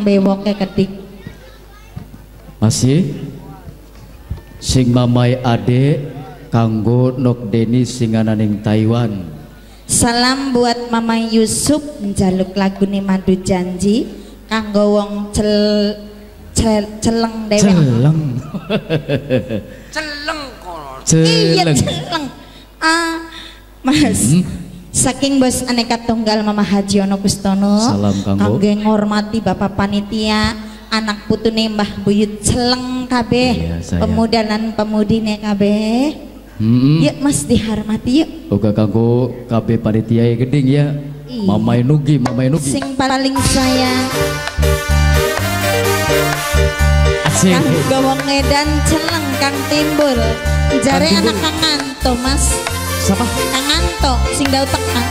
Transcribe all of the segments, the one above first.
nang bewoke kedik. Masih sing mamai ade kanggo Nok Deni singananing Taiwan. Salam buat Mama Yusuf njaluk lagune Madu Janji kanggo wong celeng dewek. Celeng. Celeng kok. Iya celeng. Mas. Saking Bos Aneka Tunggal Mama Haji Ono Kustono. Salam kanggo ngormati Bapak Panitia, anak putune Mbah Buyut Celeng kabeh, pemuda lan pemudine kabeh. Yuk Mas dihormati yuk. Uga kanggo kabeh panitia geding ya. Mamai Nugi. Sing paling sayang Kang Gawang Edan Celeng Kang Timbul. Jare anak Kang Anto Mas. Siapa? Kang Anto sing dau tekan.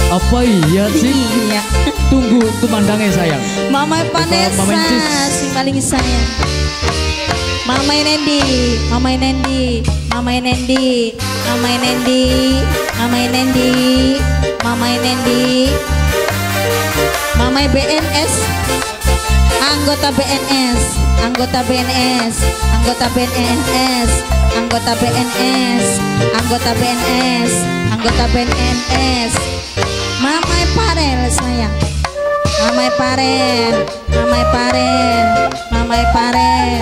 Apa iya sih? Iya. Tunggu tumandangnya sayang. Mama Vanessa sing paling sayang. Mama Nendi, Mama Nendi, Mama Nendi, Mama Nendi, Mama Nendi, Mama Nendi, Mama BNS, anggota BNS, anggota BNS, anggota BNS, anggota BNS, anggota BNS, anggota BNS. Mama Parel sayang. Mama Parel, Mama Parel, Mama Parel,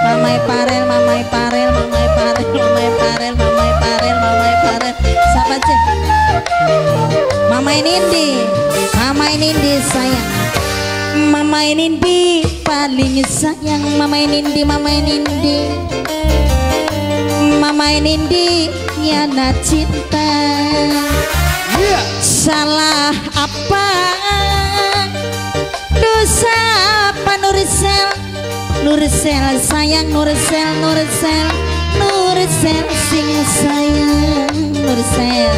Mama Parel, Mama Parel, Mama Parel, Mama Parel, Mama Parel, Mama Parel. Siapa cek? Mama Nindi, Mama Nindi sayang. Mama Nindi paling sayang. Mama Nindi, Mama Nindi, Mama Nindi yana cinta. Salah apa? Dosa apa Nursel? Nursel sayang, Nursel, Nursel, Nursel sing sayang. Nursel,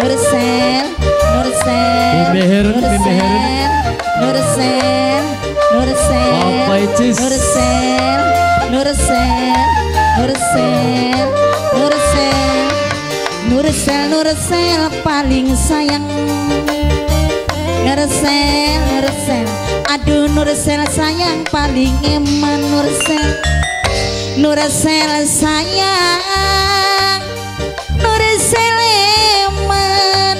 Nursel, Nursel, Nursel, Nursel, Nursel, Nursel, Nursel, Nursel, Nursel, Nursel, Nursel paling sayang. Nursel, Nursel, aduh Nursel sayang paling eman. Nursel, Nursel sayang, Nursel eman.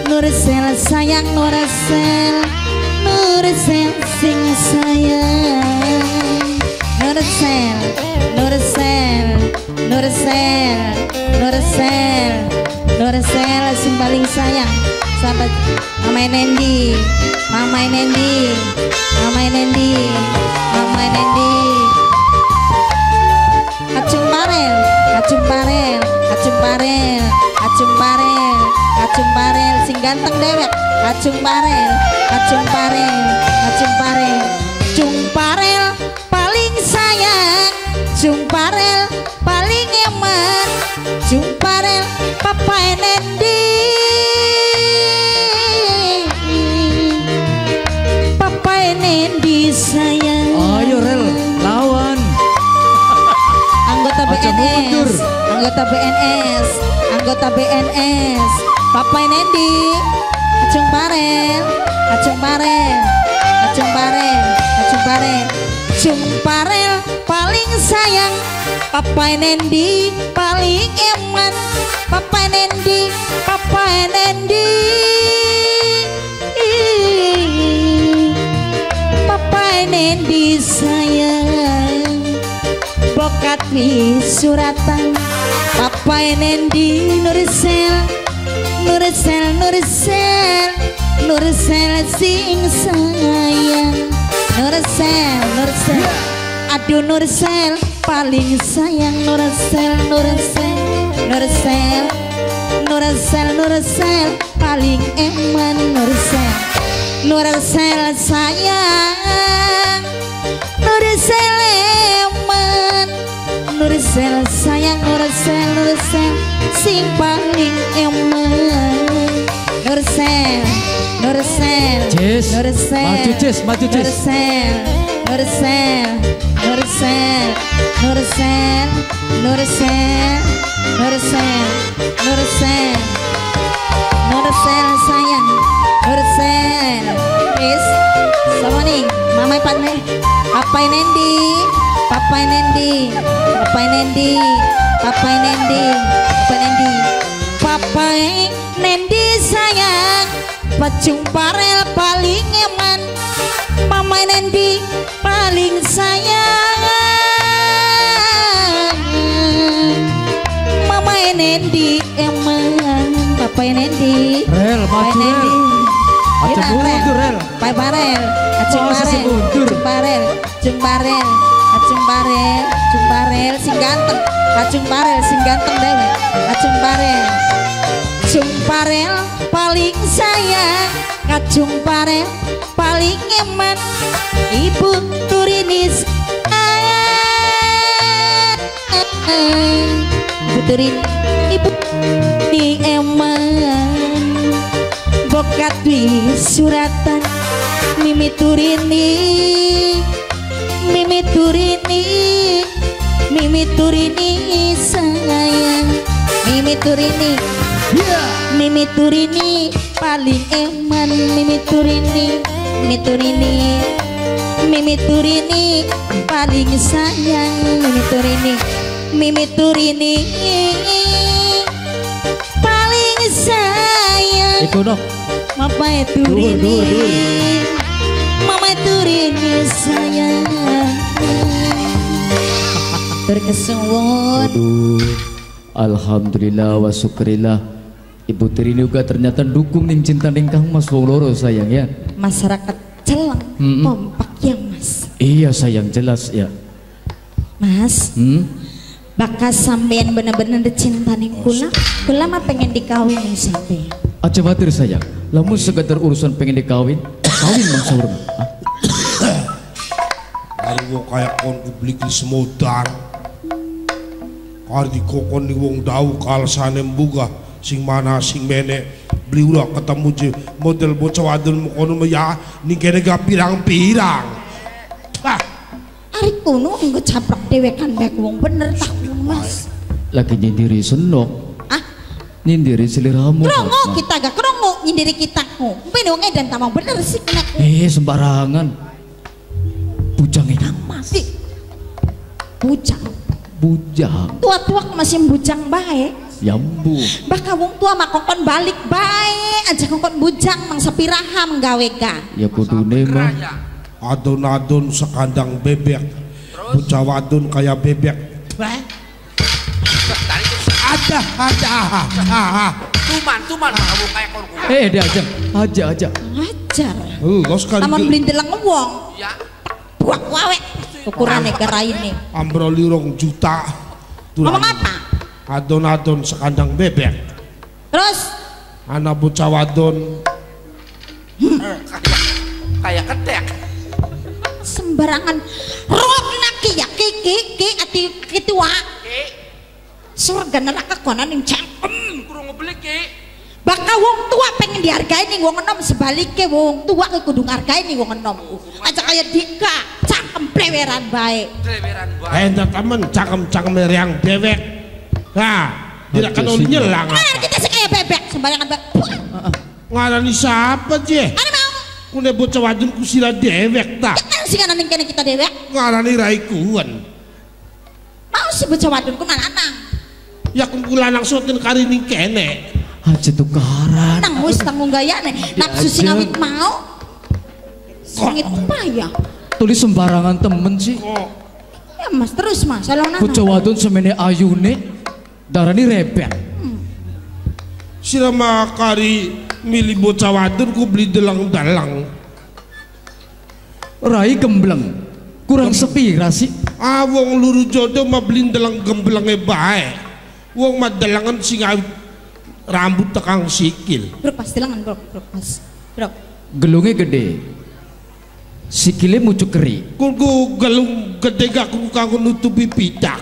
Nursel sayang, Nursel, Nursel sing sayang. Nursel, Nursel, Nursel, Nursel, Nursel sing paling sayang. Sahabat Mama Nendi, Mama Nendi, Mama Nendi, Mama Nendi. Kacung Parel, Kacung Parel, Kacung Parel, Kacung Parel, Kacung Parel sing ganteng dewek. Kacung Parel, Kacung Parel, Kacung Parel, Cung Parel paling sayang. Cung Parel paling eman. Cung Parel Papa Nendi. Nendi sayang. Ayo rel lawan. Anggota BNS, anggota BNS, anggota BNS. Papa Nendi, Acung Parel, Acung Parel, Acung Parel, Acung Parel, Acung Parel paling sayang. Papa Nendi paling eman. Papa Nendi, Papa Nendi. Nendi sayang, bokat mi suratan. Papa Nendi Nursel, Nursel, Nursel, Nursel sing sayang. Nursel, Nursel, aduh Nursel paling sayang. Nursel, Nursel, Nursel, Nursel, Nursel paling eman. Nursel, Nursel sayang, Nursel eman. Nursel sayang, Nursel, Nursel sing paling eman. Nursel, Nursel, Nursel, maju Cis, maju Cis. Nursel, Nursel, Nursel, Nursel, Nursel, Nursel, Nursel, Nursel sayang. Nursel, Chris, sama nih Mamai pane. Papai Nendi. Papai Nendi. Papai Nendi. Papai Nendi. Papai Nendi. Papai Nendi sayang. Pacung parel paling eman. Mamai Nendi paling sayang. Mamai Nendi eman. Papai Nendi. Rel, maju Rel. Aja mundur Rel. Pai barel, acung Masa sih barel, mundur? acung barel, acung barel, acung barel, acung barel, sing ganteng, acung barel, sing ganteng dewe, acung barel paling sayang, acung barel paling eman, ibu turinis, ibu turin, ibu ni eman, bokat dwi suratan. Mimi turini, Mimi turini, Mimi turini sayang, Mimi turini, Mimi turini paling eman, Mimi turini, Mimi turini, Mimi turini paling sayang, Mimi turini, Mimi turini paling sayang. Iku no. Mama turini, Mama turini sayang. Berkesuwun. Aduh, alhamdulillah wa syukurillah. Ibu Trini juga ternyata dukung ning cinta ningkang Mas wong loro sayang ya. Masyarakat Celang kompak ya Mas. Iya sayang jelas ya. Mas, bakas sampean bener-bener cinta ning kula. Kula mah pengen dikawin ning sampean. Aja khawatir sayang. Lamun sekedar urusan pengen dikawin, kawin Mang Saur. Kali wong kaya kon publik di semodar. Kali kokon ni wong dau kalasane mbuga sing mana sing mene beli ulah ketemu je model bocah wadon kono ya ning kene gak pirang-pirang. Ah, Ari kuno engko caprok dewekan bae wong bener tak Mas. Lagi nyindiri senok. Ah, Nyindiri seliramu. krongo kita gak krongo nyindiri kita ku. Mpen wong edan tamang bener sih kena. Sembarangan. Bujang ini Mas. Bujang. Bujang. Tua-tua masih bujang bae. Yambu. Baka wong tua mah kongkon balik bae aja kongkon bujang mang sapiraha menggawe ka. Ya kudune mah. adon-adon sekandang bebek. Bocah wadon kayak bebek. Ada. Tuman kamu kayak korku. Diajak aja. Ajar. Los kan Taman blindelang wong. Ya. Buak wawe. Ukuran negara ini. ambroli 2 juta. Ngomong apa? Adon-adon sekandang bebek. Terus Anak bocah wadon Kayak ketek. sembarangan rok naki ya ki ati kitua. Surga neraka konan yang cangkem. Kurang ngebeli ki. Baka wong tua pengen dihargai nih wong enom sebaliknya wong tua ke kudu ngargai nih wong enom. Aja kayak Dika cangkem pleweran baik. Kleberan banget. entah temen cangkem yang bebek. Nah, tidak kan Aduh, nyelang. Nah kita sih kayak bebek sembarangan baik. Ngarani siapa je? Ani mau Kune bocah wadon kusila dewek tak. kan sih kanan kene kita dewek. Ngarani raikuan. Mau sih bocah wadon ku lanang. Ya kumpulan nang sotin kari ning kene. Aja tukaran. Nang wis tanggung gayane. Nafsu sing awit mau. Sengit payah. Tulis sembarangan temen sih. Kok Ya Mas terus Mas, salah nana. Bocah wadon semene ayune darani rebek. sirama kari milih bocah wadon ku beli delang-dalang. Rai gembleng. Kurang sepira sih. Wong luru jodoh mah beli delang gemblenge bae. Wong mah delangan sing awit rambut tekang sikil. Bro pas dilangan bro pas. Bro. Gelungnya gede. Sikile mucuk keri. Kuku galung gede gak kuku kanggo nutupi pitak.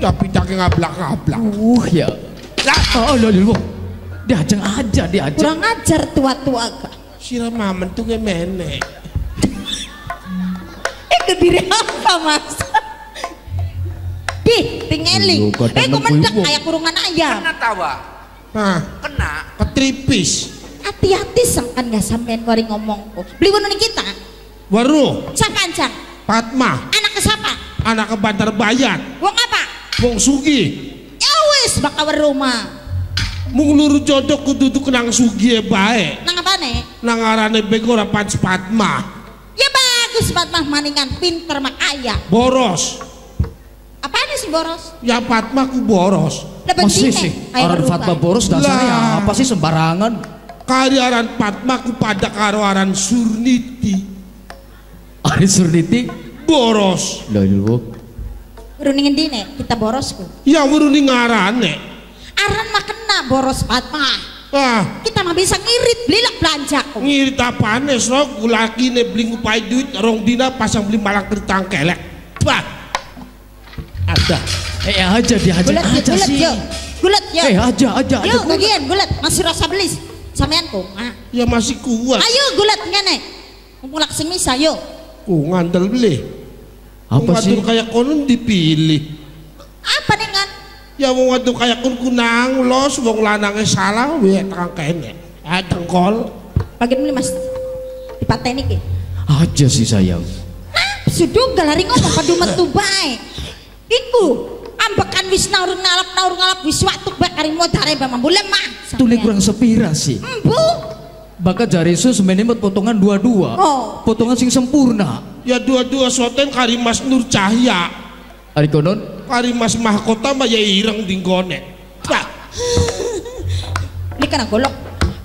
Ya pitaknya ngablak-ngablak. Ya. Oh, lho. Diajeng aja. Kurang ajar tua-tua gak. Sirama mentunge menek. Itu diri apa Mas? Tingeling. Lu kadang Ku mendek nunggu. kayak kurungan ayam. Kena tawa. Nah, Kena. ketripis. Hati-hati sangkan gak sampean kori ngomongku. Beli wono nih kita. Weruh. Siapa ancang? Fatma. Anak ke siapa? Anak ke Bantar Bayan. Wong apa? Wong Sugi. Ya wis bakal rumah. Mung luru jodoh kudu kenang Sugi bae. Nang apa nih? Nang arane bego ora pantes Fatma. Ya bagus Fatmah maningan pinter mak kaya. Boros. Apaan sih boros? Ya Fatma ku boros. Masih sih aran Fatma boros dasarnya apa sih sembarangan. Kari aran Fatma ku pada karo aran Surniti. Ari Surniti Boros. lho lho. Runingin dine kita borosku. Ya weruni ngarane. Aran mah kena boros Fatmah. Ah, Kita mah bisa ngirit belilak belanjaku. ngirit apane sok lakine beli ngupai duit rong dina pasang beli malang keritang kelek. Bah. Ada. Aja diajak Gulat aja sih. yo. Gulat yo. Aja. Yo bagian gulat masih rasa belis. Sampeanku. Ah. Ya masih kuat. Ayo gulat ngene. Mumpung sing misa yo. Ku ngandel beli. Apa sih? Ngatur kayak konon dipilih. Apa dengan? Ya mau ngatur kayak kon kunang los wong lanange salah we tekan kene. Ah dengkol. Bagian beli Mas. Dipateni ki. Aja sih sayang. Sudah galari ngomong padu metu bae. Iku ambekan wis naur ngalap wis watuk bae kari modare ba mambu lemah. Tuli kurang sepira sih. Embu. Bakal jari sus menimut potongan dua-dua. Oh. Potongan sing sempurna. Ya dua-dua soten kari Mas Nur Cahya. Ari konon Kari Mas Mahkota mah ya ireng dinggone. Bah. Ini kan golok.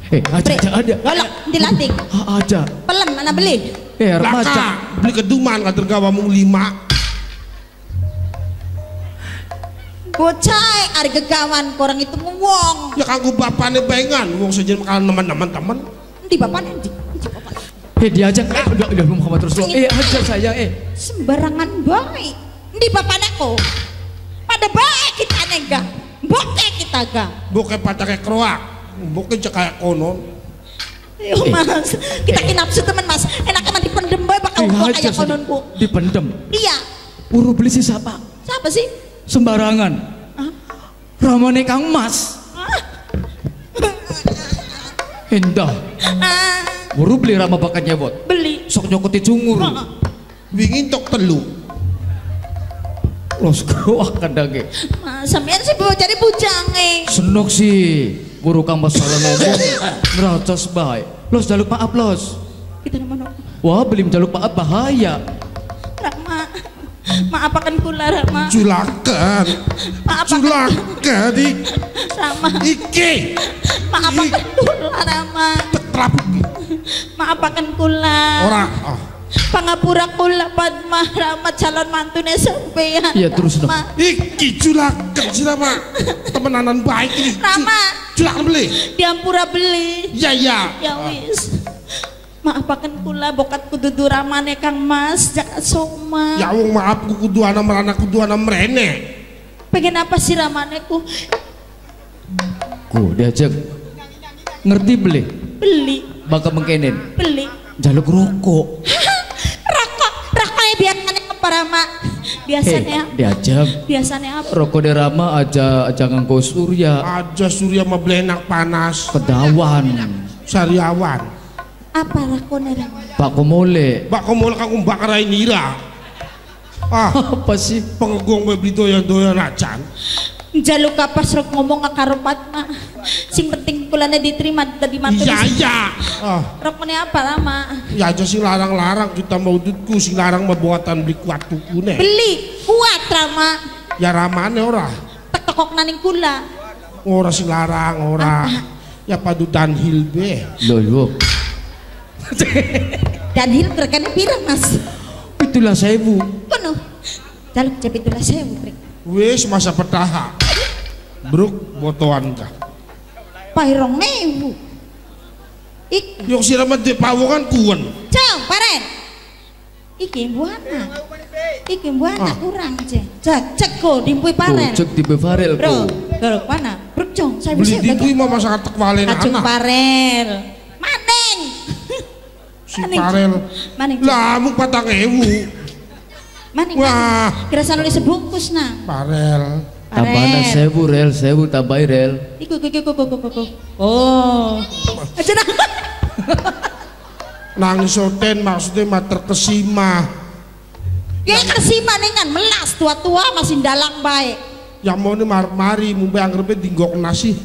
aja ada. Golok dilatih. Aja. Pelem mana beli? Remaja. Laka beli keduman ngatur gawa mung 5. Bocah ari gegawan korang itu wong. Ya kanggo bapane baengan wong sejen makan teman-teman teman. Di bapaknya di bapak. Diajak. Udah Muhammad Rasulullah. Aja sayang. Sembarangan baik. Di bapaknya kok. Pada baik kita nega. Bokeh kita ga. Bukan patake kroak. Bukan cek kayak konon. Yo Mas, kita kinapsu teman Mas. Enak kan dipendem bae bakal gua kayak kononku. Dipendem. Iya. Buru beli si siapa? Siapa sih? Sembarangan. Ramane Kang Mas. Endah. Buru beli rama bakat nyebot. Beli. Sok nyokoti cungur. Wingin tok telu. Los kroak kadang Mas, sampean sih bawa cari bujange. senok sih. Guru Kang Mas salah ngomong. Ngeracos bae. Los jaluk maaf los. Kita nama Wah beli jaluk maaf bahaya. Rama. Maapakan kula Rama. Julakan. Maapakan Julakan di Rama. iki. Maapakan kula Rama. Tetrap. Maapakan kula. Ora. Pangapura kula Padma Rama calon mantune sampean. Iya terus dong. Rama. Iki julakan siapa? Temenanan baik ini. Rama. Julakan beli. Diampura beli. Ya ya. Ya wis. Maapakan kula bokat kududu ramane Kang Mas jaka soma. Ya wong maaf ku kudu ana merana kudu ana mrene. Pengen apa sih ramane ku? Ku diajak. Ngerti beli. Beli, Bakal mengkenin. beli. Jaluk rokok. Rokoknya biasanya apa Rama? Biasanya Diajak. biasanya apa? Rokok di Rama aja nganggo surya. Aja surya mah blenak panas. Kedawan. Sariawan. Apa rokoknya Rama? Pak Komole. Mbak komol kanggo mbak karai nira. Ah, Apa sih? pengegong we beli doyan-doyan acan. Jaluk kapas rok ngomong ke karo Padma. Sing penting kulane diterima tadi matur. Iya iya. Ah, Rokoknya apa Rama? ya aja sing larang-larang kita mau dudku sing larang mah buatan beli kuat tukune. Beli kuat Rama. Ya ramane ora. Tek-tekok naning kula. Ora sing larang ora. Ya padu danhil be. Loh. Dan hil rekane pirang Mas? Itulah 1000. Kono. Jaluk cepet itulah sewu. Wis masa petaha. Bruk botoan ka. Pairong newu. Ik, Yok sira mah de pawongan kuwen. cang paren. Iki buana. Iki buana kurang cek ko dimpui paren. Cek di Bevarel Bro, ku. dorok mana? Bruk cong, saya Beli bisa dikui mah masyarakat walen Kacung anak. parel. Maneng. Si parel. Maneng. Lah mung 4.000. Maning. Wah. Kira nulis sebungkus nah. Parel. Tambahna 1000 rel, 1000 tambahi rel. Iku. Oh. Aja nah. Nangis soten maksudnya mah terkesima. Ya kesima kan melas tua-tua masih dalang baik. Yang mau nih mari mumbai anggapnya dinggok nasi.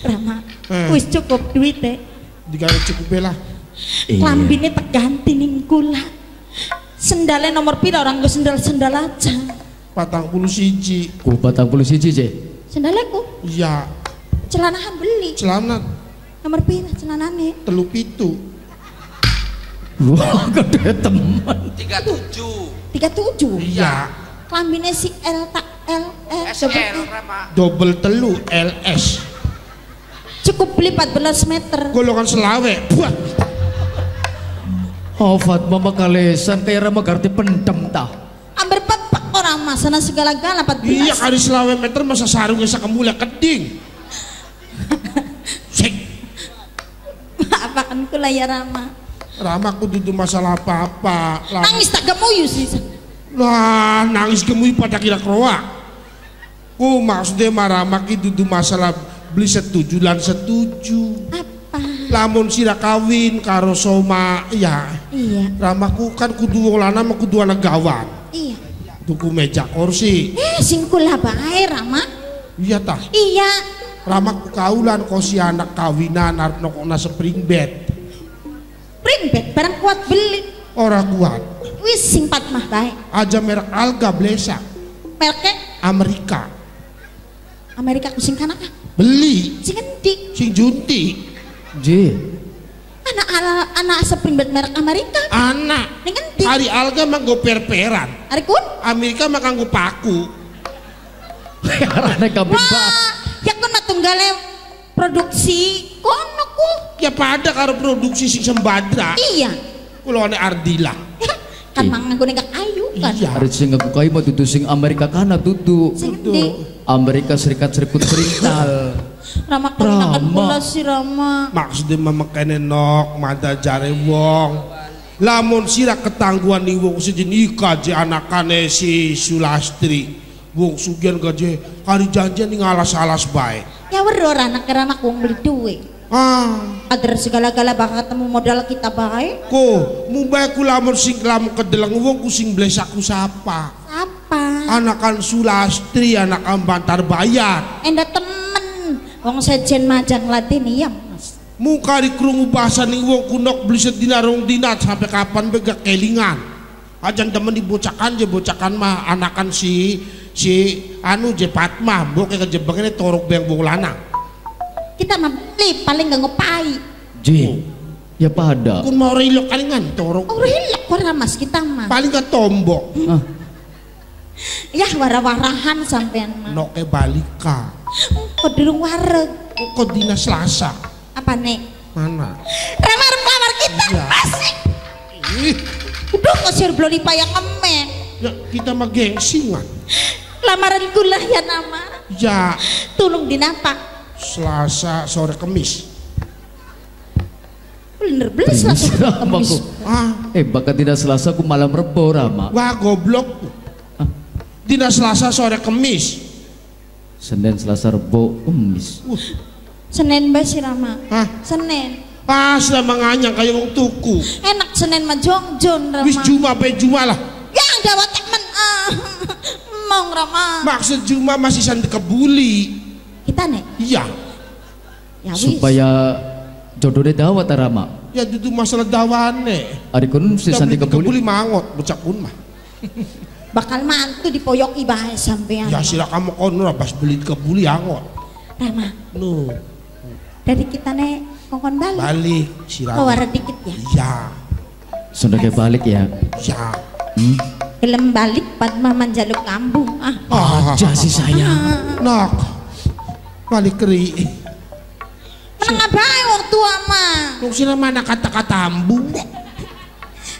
Rama, wis cukup duit deh. Digawe cukup bela. Lambine teganti ning kula. Sendalnya nomor pira orang gue sendal aja. 41. Ku 41 Cek. Sendalku. Iya. Celanahan beli. Celana Nomor pira celanane? 37. Wah, gede teman. 37. 37. Iya. Lambine si L tak L SL Rama. Double telu LS. Cukup beli 14 meter. Golongan selawe. Buat. Oh Fatma makalesan kayak Rama karti pendem tah. Amber pepak orang mas sana segala-gala 14. Iya kali selawe meter masa sarungnya sakemula keding. Sek. Apakan kula ya Rama. Rama aku dudu masalah apa-apa. Nangis tak gemuyu sih. Nah, nangis gemuy pada kira kroak. Ku maksudnya marama ki dudu masalah beli setuju lan setuju. Apa? Lamun sira kawin karo Soma ya. Iya. Ramaku kan kudu wong lanang mah kudu ana gawan. Iya. Tuku meja kursi. Sing kula bae Rama. Iya tah. Iya. Ramaku kaulan kosi anak kawinan arep nokona spring bed. Spring bed barang kuat beli. Ora kuat. Wis sing Fatmah bae. Aja merek Alga Blesa Mereknya Amerika. Amerika ku sing kana ah. Beli Sing endi? sing junti. Ji. Anak spring bed merek Amerika. Anak. Ning endi? Hari Alga mah go per-peran. Ari kun? Amerika mah kanggo paku. Karena kabin ba. Wah, ya kun matunggale produksi kono ku. Ya pada karo produksi sing sembadra. Iya. Kulone Ardila. Kan manganggo ning ayu kan. Iya. Hari sing aku kai mah dudu sing Amerika kana dudu. Sing endi? Amerika Serikat Serikut Perintal. Rama kenakan kula si Rama. Maksudnya memakainya nok mada jare wong. Lamun sira ketangguhan nih wong sejenika je anakane si Sulastri. Wong sugian gaje kari janjian ning alas-alas bae. Ya weruh anak Rama ku beli duit. Agar segala-gala bakal ketemu modal kita bae. Ko, mumbai ku lamun sing lamun kedeleng wong ku sing blesaku sapa. Apa? Anakan Sulastri, anakan Bantar Bayat. Enda temen. Wong sejen majang ladin iya mas. Muka di krungu bahasa ning wong kunok beli sedina rong dinat sampai kapan bega kelingan. Ajan temen dibocakan je bocakan mah anakan si anu je Fatmah mbok kejebengane torok beng wong lanang. Kita mah beli paling gak ngopai. Ji. Ya pada. Kun mau rilok kalingan torok. Oh rilek ora mas kita mah. Paling ke tombok. Ah, Ya warah-warahan sampean mah. Noke balika. Kok durung wareg. Kok dina Selasa. Apa nek? Mana? Lamar kita Iya. masih. Ih, Udah kosir belum dipayang kemen. ya kita mah gengsingan. Lamaran gula ya nama. Ya Tulung dinapa. Selasa sore Kemis. Bener Primis langsung Rama kemis. ku. Bakat tidak Selasa ku malam Rebo Rama. Wah goblok. Dina Selasa sore Kemis. Senin Selasa Rebo Kamis. Senin bae si Rama. Hah? Senin. Pas lah manganyang kayak wong tuku. Enak Senin mah jongjon Rama. Wis Juma pe Juma lah. Yang dawa temen Mong Rama. Maksud Juma masih santi kebuli. Kita nek. Iya. Ya wis. Supaya jodohnya dawat Rama. Ya itu masalah dawane. Ari kun si Ya Santi beli kebuli. kebuli mangot bocah pun mah. Bakal mantu dipoyoki bae sampean. Ya sila kamu kono lah pas beli kebuli angot. Rama. No, Dari kita nek kongkon balik. balik sila. Kewara dikit ya. Iya. Sudah kayak balik ya. Ya. Gelem balik Padma manjaluk kambung. Aja sih sayang. Nak. Balik keri. Menang bae wong tua mah. Nung sila mana kata-kata ambung.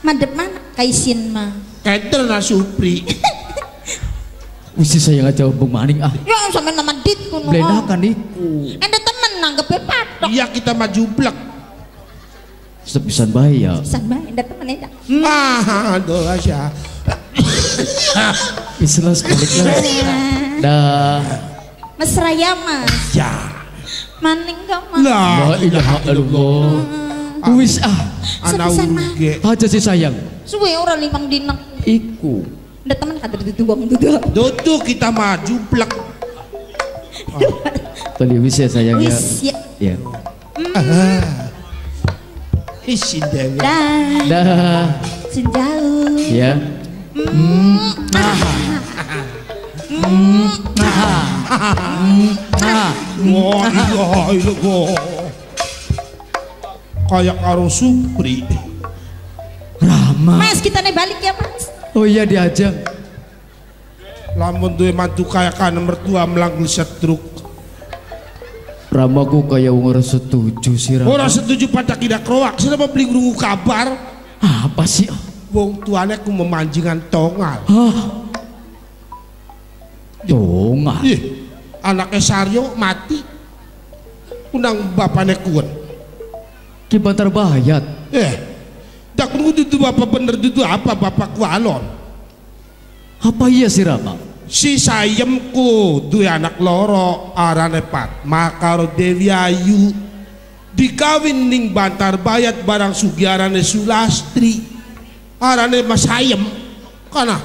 Madep mana kaisin mah. Keder na Supri. Wis sayang aja hubung maning ah. Ya sampe nama dit kuno. Blenakan iku. Enda temen nanggepe patok. Iya kita maju blek. Sepisan bae ya. Pisan bae enda temen enda. Aduh Asya. Istilah balik lah. Dah. Mesra ya mas. Ya. Maning kau mah. La La ilaha illallah. Wis Ana Sepisan, Ma. uge. aja sih sayang. Suwe ora 5 dina. Iku. Ndak temen kader dituang duduk. Dudu kita maju plek. Tadi wis ya sayang ya. Wis ya. Ya. Isin dewe. Dah. Senjauh. Ya. Wah, iya kok. Kayak karo Supri. Rama. Mas kita nih balik ya Mas. Oh iya diajak. Lamun duwe mantu kayak kan mertua melangkul setruk. Rama ku kayak wong ora setuju sih Rama. Ora setuju pada tidak kroak. Kenapa beli ngrungu kabar? Apa sih? Wong tuane ku memanjingan tongal. Tongal. Ih, anaknya Saryo mati. Undang bapaknya kuat. Ki Bantar Bayat. Tak nunggu itu bapak bener itu apa bapak kualon. Apa iya sih Rama? Si sayemku duwe anak loro arane Fatma karo Dewi Ayu dikawin ning Bantar Bayat barang sugiarane Sulastri arane Mas Sayem kana.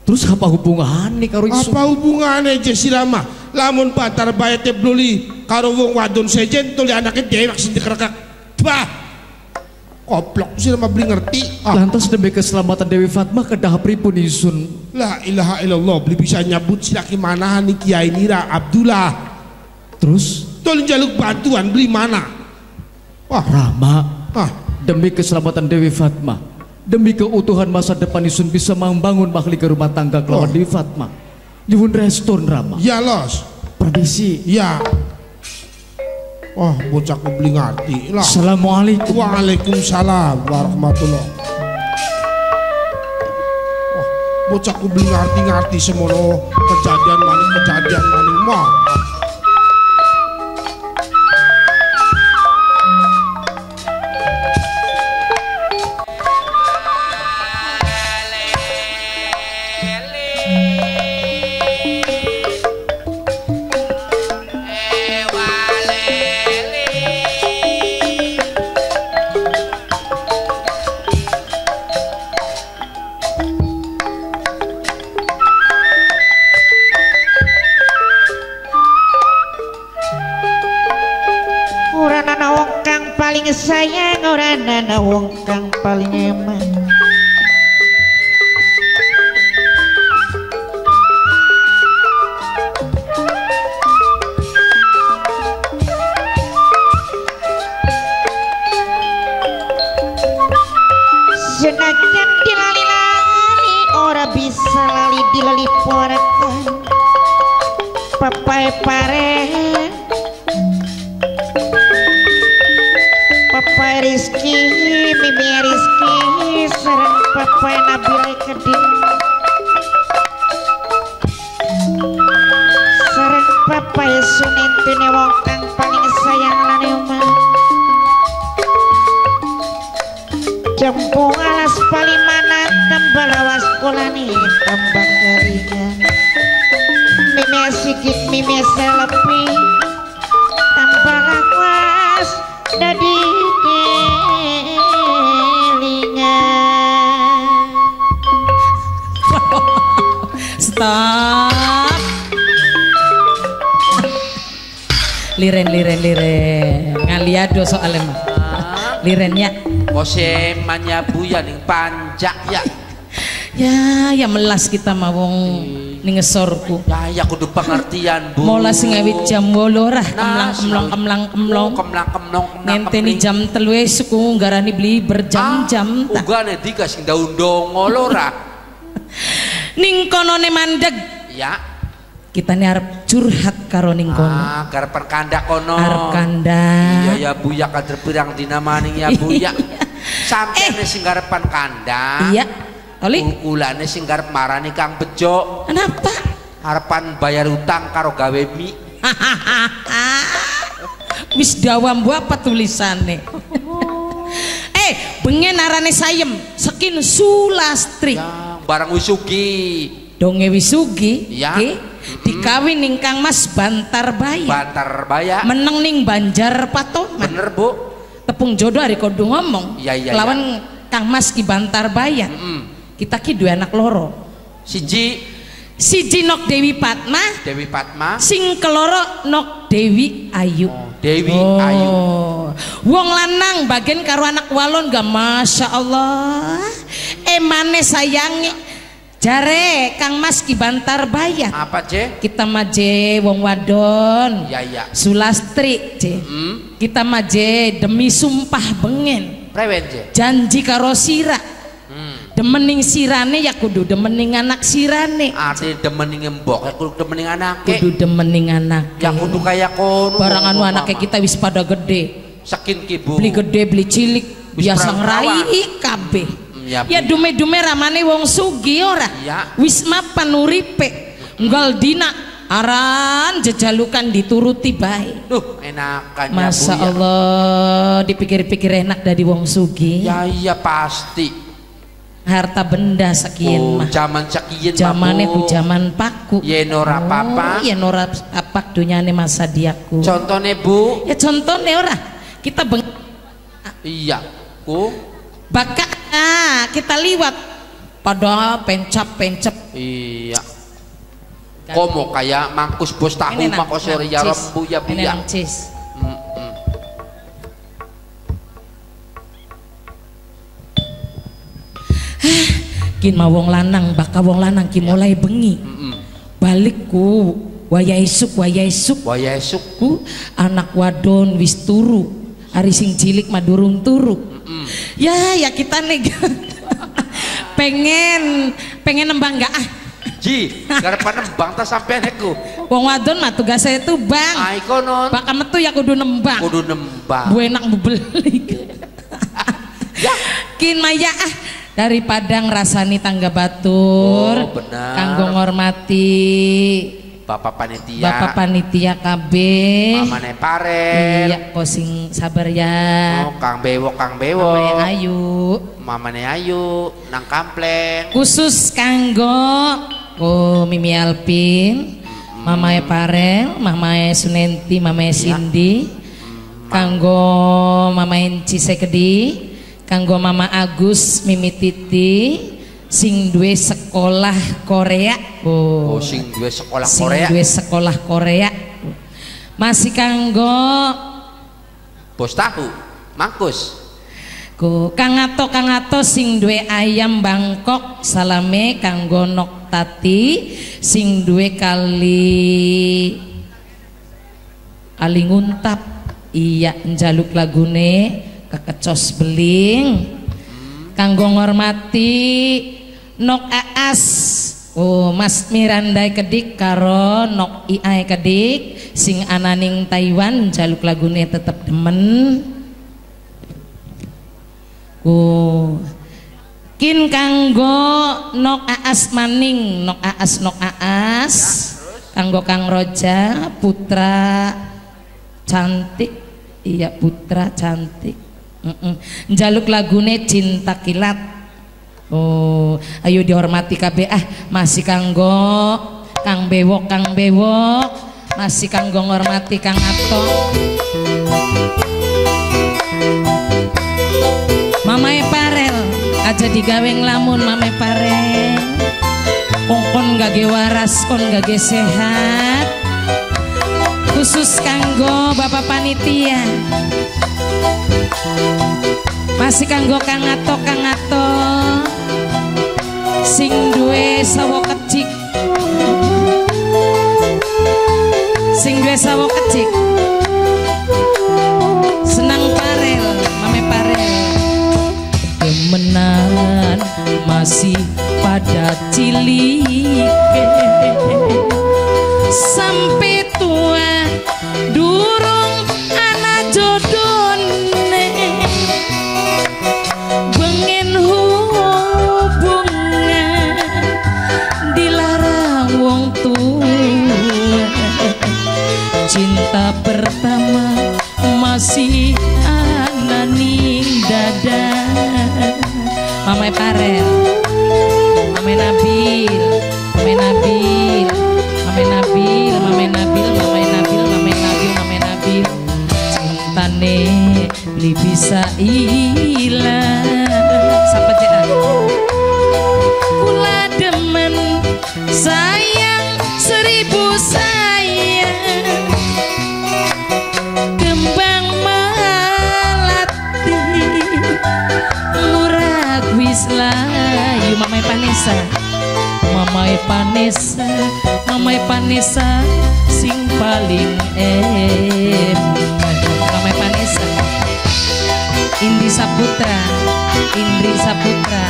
Terus apa hubungannya karo isu? Apa hubungannya Jesi Rama? Lamun Bantar Bayat bluli karo wong wadon sejen tuli anaknya dewek sing dikerekak. Bah. Koplok sih Rama beli ngerti. Lantas demi keselamatan Dewi Fatma kedah pripun isun? La ilaha illallah beli bisa nyabut si laki manahan nih Kiai Nira Abdullah. Terus Tolong jaluk bantuan beli mana? Wah, Rama, ah, demi keselamatan Dewi Fatma, demi keutuhan masa depan isun bisa membangun mahligai rumah tangga kelawan Dewi Fatma. Nyuwun restoran Rama. ya los, Permisi. ya. Wah, bocah beli ngerti lah. Assalamualaikum. Waalaikumsalam warahmatullah. Wah, bocah beli ngerti semono kejadian maning mah. Sayang orang nana wong kang paling eman. Senajan dilali-lali ora bisa lali dilaliporakan. Papai pare Papai Rizki, Mimi Rizki, sareng Papai Nabila Keding, sareng Papai Sunintune wong kang paling sayang lane omah. Jempung alas palimana tembal awas kolani tambang keringan. Mimi sikit Mimi selepi tambal awas dadi Stop. Liren ngaliado soalnya mah. Lirennya Kosemannya buya ning panjak ya. Ya melas kita mah wong ning ngesorku. Ya kudu pengertian Bu. Molas ngawit jam 8 rah kemlang. Ngenteni jam 3 esuk nggarani beli berjam-jam ta. Ugane dikasih daun dongo lora. Ning konone mandeg. Ya. Kita nih arep curhat karo ning kono. Garepen kandak kono. Arep kanda. Iya ya buya kader pirang dina maning ya buya. Sampene sing garepan kandang. Iya. Oli. Ukulane sing garep marani Kang Bejo. Kenapa? Harapan bayar utang karo gawe mie. Wis dawam apa tulisane? Bengen arane Sayem, Sekin Sulastri. Ya, barang wisugi. Donge wisugi. Ya. Dikawin ning Kang Mas Bantar Bayat. Bantar Bayat. Meneng ning Banjar Patoman. Bener Bu. tepung jodoh hari kudu ngomong. Iya. Lawan Kang Mas Ki Bantar Bayat. Kita ki dua anak loro. Siji nok Dewi Fatma. Sing keloro nok Dewi Ayu. Dewi Ayu. Wong lanang bagian karo anak walon gak masya Allah. Emane sayangi. Jare Kang Mas Ki Bantar Bayat. Apa je? Kita maje wong wadon. Iya. Sulastri je. Kita maje demi sumpah bengen. Prewen je. Janji karo sira. Demening sirane ya kudu demening anak sirane. Ade demening mbok ya kudu demening anake. Kudu demening anak. Ya kudu kaya kono. Barang anu anake kita wis pada gede. Sakin ki Bu. Beli gede beli cilik biasa ngerai kabeh. Ya dume-dume ramane wong sugi ora. Ya. Wis mapan uripe. Enggal dina aran jejalukan dituruti bae. Duh enakan Masya ya Bu. Allah dipikir-pikir enak dari wong sugi. Ya iya pasti. Harta benda sekian mah. Zaman sekian Zamane ku zaman paku. Yen ora apa-apa. Yen ora apa dunyane masa diaku. Contone Bu. Ya contone ora. Kita Iya. Ku. Bakal kita liwat pada pencap-pencap. Iya. Komo kayak mangkus bos tahu makosori ya rembu ya Bu ya. Kin mau wong lanang baka wong lanang ki mulai bengi. Balikku waya esuk ku anak wadon wis turu. Ari sing cilik mah durung turu. Ya kita nih pengen nembang gak ah. Ji, garepan nembang ta sampean iku. Wong wadon mah tugasnya itu bang. Ah iku non. Baka metu ya kudu nembang. Bu enak beli. Ya. Kin maya ah daripada ngrasani tangga batur. Benar. Kanggo ngormati Bapak panitia KB. Mamane Paren. Iya, posing sabar ya. Kang Bewo. Mamane Ayu nang Kampleng. Khusus kanggo Mimi Alpin, Mamae Paren, Mamae Sunenti, Mamae Cindy. Kanggo Mamae Cisekedi, kanggo Mama Agus, Mimi Titi. Sing duwe sekolah Korea. Sing duwe sekolah Korea. Masih kanggo bos tahu mangkus. Kang Ato sing duwe ayam Bangkok. Salame kanggo Nok Tati sing duwe kali nguntap. Iya njaluk lagune kekecos beling. Kanggo ngormati Nok Aas, Mas Mirandai Kedik karo Nok Iai Kedik sing ananing Taiwan jaluk lagune tetep demen. Kin kanggo Nok Aas maning, Nok Aas kanggo Kang Roja putra cantik. Iya putra cantik. Njaluk lagune Cinta Kilat. Ayo dihormati KB masih kanggo Kang Bewok masih kanggo ngormati Kang Ato. Mamae Parel aja digawe nglamun Mamae Parel. Kon gage waras, kon gage sehat. Khusus kanggo Bapak panitia. Masih kanggo Kang Ato sing duwe sawo kecik. Senang Parel, Mame Parel. Demenan masih pada cilik. Sampai tua durung anak jodone. Bengen hubungan dilarang wong tua. Cinta pertama masih ananing dada. Mame Parel, Mame Nabil, Mame Nabil, Mame Nabil, Mame Nabil, Mame Nabil, Mame Nabil, Mame Nabil. Cintane beli ilang. Sampai jangan kula demen sayang 1000 sayang, kembang melati murah wis layu. Mamai Vanessa, Mamai Vanessa, Mamai Vanessa sing paling Mamai Vanessa, Indi Saputra, Indri Saputra,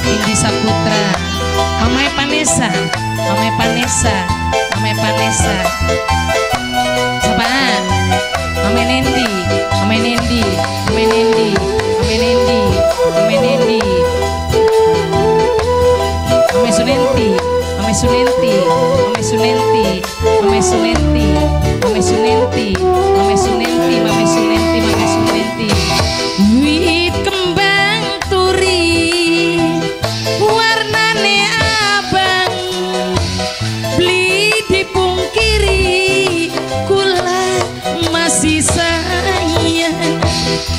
Indi Saputra, Mamai Vanessa, Mamai Vanessa, Mamai Vanessa. Sapaan? Mamai Nendi, Mamai Nendi, Mamai Nendi, Mamai Nendi, Mamai Nendi, Mamai Sunenti, Mamai Sunenti, Mamai Sunenti, Mamai Sunenti, Mamai Sunenti, Mamai Sunenti, Mamai Sunenti, Mamai Sunenti. Wit kembang turi warnane abang, beli dipungkiri kula masih sayang.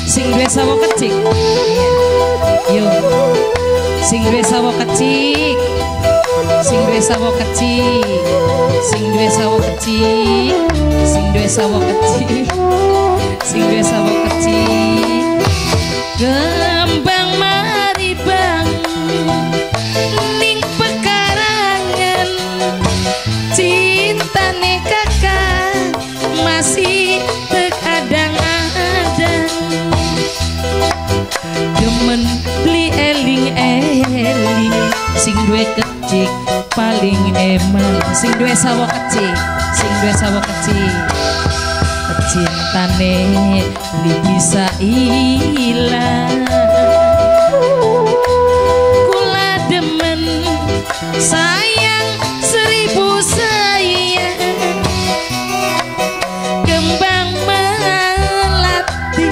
Sing duwe sawo kecik, yo sing duwe sawo kecik, sing duwe sawo kecik, sing duwe sawo kecik, sing duwe sawo kecik, sing duwe sawo kecik. Kembang maribang ning pekarangan, cintane kakak masih terkadang-kadang. Demen beli eling-eling, sing duwe kecik paling eman. Sing duwe sawo kecik, sing duwe sawo kecik, cintane li bisa ilang. Kula demen sayang 1000 sayang, kembang melati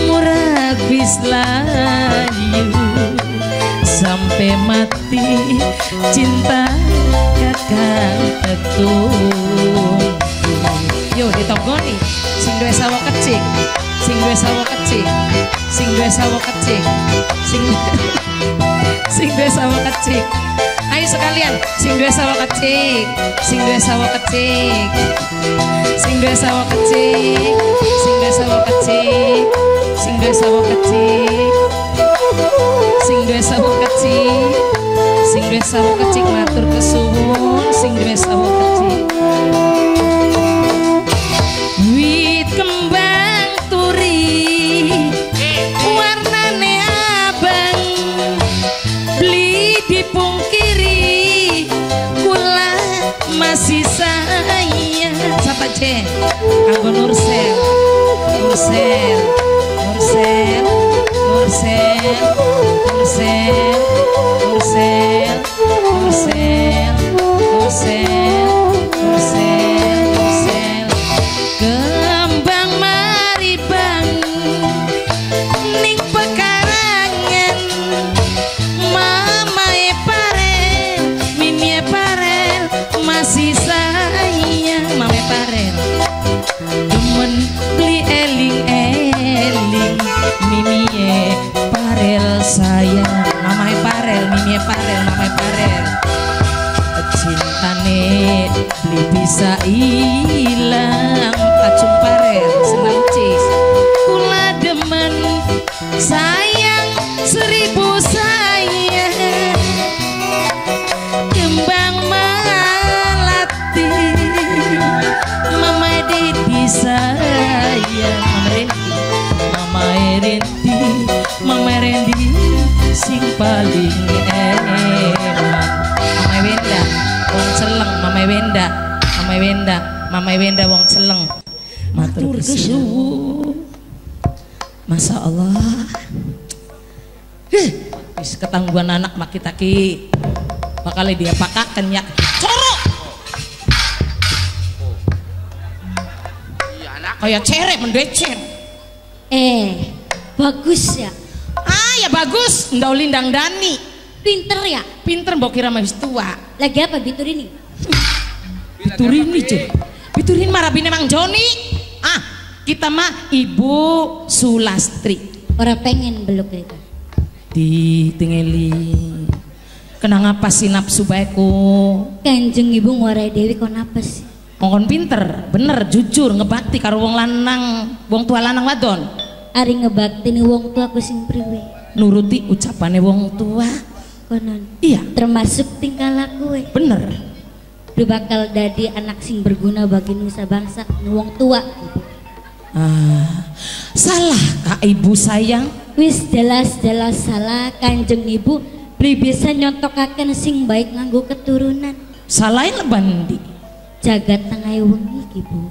murah bis layu. Sampai mati cinta kakak tetung. Yo ditonggoni sing duwe sawo kecik, sing duwe sawo kecik, sing duwe sawo kecik, sing duwe sawo kecik. Ayo sekalian sing duwe sawo kecik, sing duwe sawo kecik, sing duwe sawo kecik, sing duwe sawo kecik, sing duwe sawo kecik, sing duwe sawo kecik, sing duwe sawo kecik matur kesuwun sing duwe sawo kecik. Wit kembang turi warnane abang, beli dipungkiri kula masih sayang. Sapa je kanggo Nursel, Nursel, Nursel, Nursel, Nursel, Nursel, Nursel, Nursel, Nursel, Nursel. Kembang maribang ning pekarangan, mamae parel, mimie parel masih sayang. Mamae parel demen beli eling-eling, mimie parel sayang. Mamae parel, mimie parel, mamae parel. Cintane beli bisa ilang. Kacung parel senang cis, kula demen sayang 1000 sayang, kembang melati mama dedi sayang. Mama Rendi, Mama Rendi sing paling eman. Mama Wenda wong celeng, Mama Wenda, Mama Wenda, Mama Wenda wong celeng. Matur kesuwun. Masya Allah. Wis ketangguhan anak mak kita ki bakal dia pakaken ya. Coro. Iya anak kayak cerek mendecer. Bagus ya. Ah ya bagus, ndau lindang Dani. Pinter ya. Pinter mbok kira mah wis tua. Lagi apa Bitur ini? Bitur ini je. Bitur ini marabine Mang Joni. Ah, kita mah Ibu Sulastri. Orang pengen beluk itu. Ditingeli. Kenang apa sih nafsu baikku? Kanjeng Ibu nguarai Dewi kon apa sih? Ngomong pinter, bener, jujur, ngebakti karo wong lanang, wong tua lanang wadon. Ari ngebakti nih wong tua aku sing priwe. Nuruti ucapane wong tua. Konon. Iya. Termasuk tingkah laku. Bener. Lu bakal dadi anak sing berguna bagi nusa bangsa wong tua. Salah kak ibu sayang. Wis jelas-jelas salah Kanjeng Ibu. Beli bisa nyontokaken sing baik nganggo keturunan. Salahin lebandi. Jagat tengah wengi Ibu.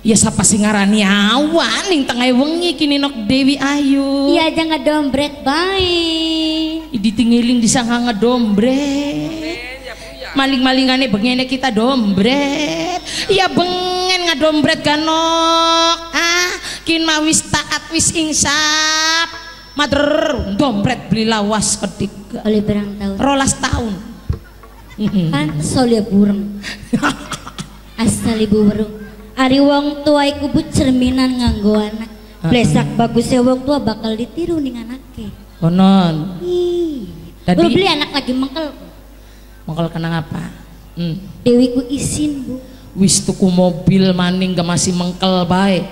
Ya siapa sing ngarani awan ning tengah wengi kini nok Dewi Ayu. Iya aja ngedombret baik. Ditinggalin disangka ngedombret. Maling-malingane bengene kita dombret. Ya bengen ngadombret ganok. Kin mah wis taat wis insaf. Mader dombret beli lawas kedik. Oleh berang tahun. 12 tahun. Pantes oleh burung. Asal ibu burung. Ari wong tua iku bu cerminan nganggo anak. Blesak bagusnya wong tua bakal ditiru ning anake. Konon. Tadi beli anak lagi mengkel. Mengkel kenang apa? Dewi ku izin Bu. Wis tuku mobil maning gak masih mengkel bae.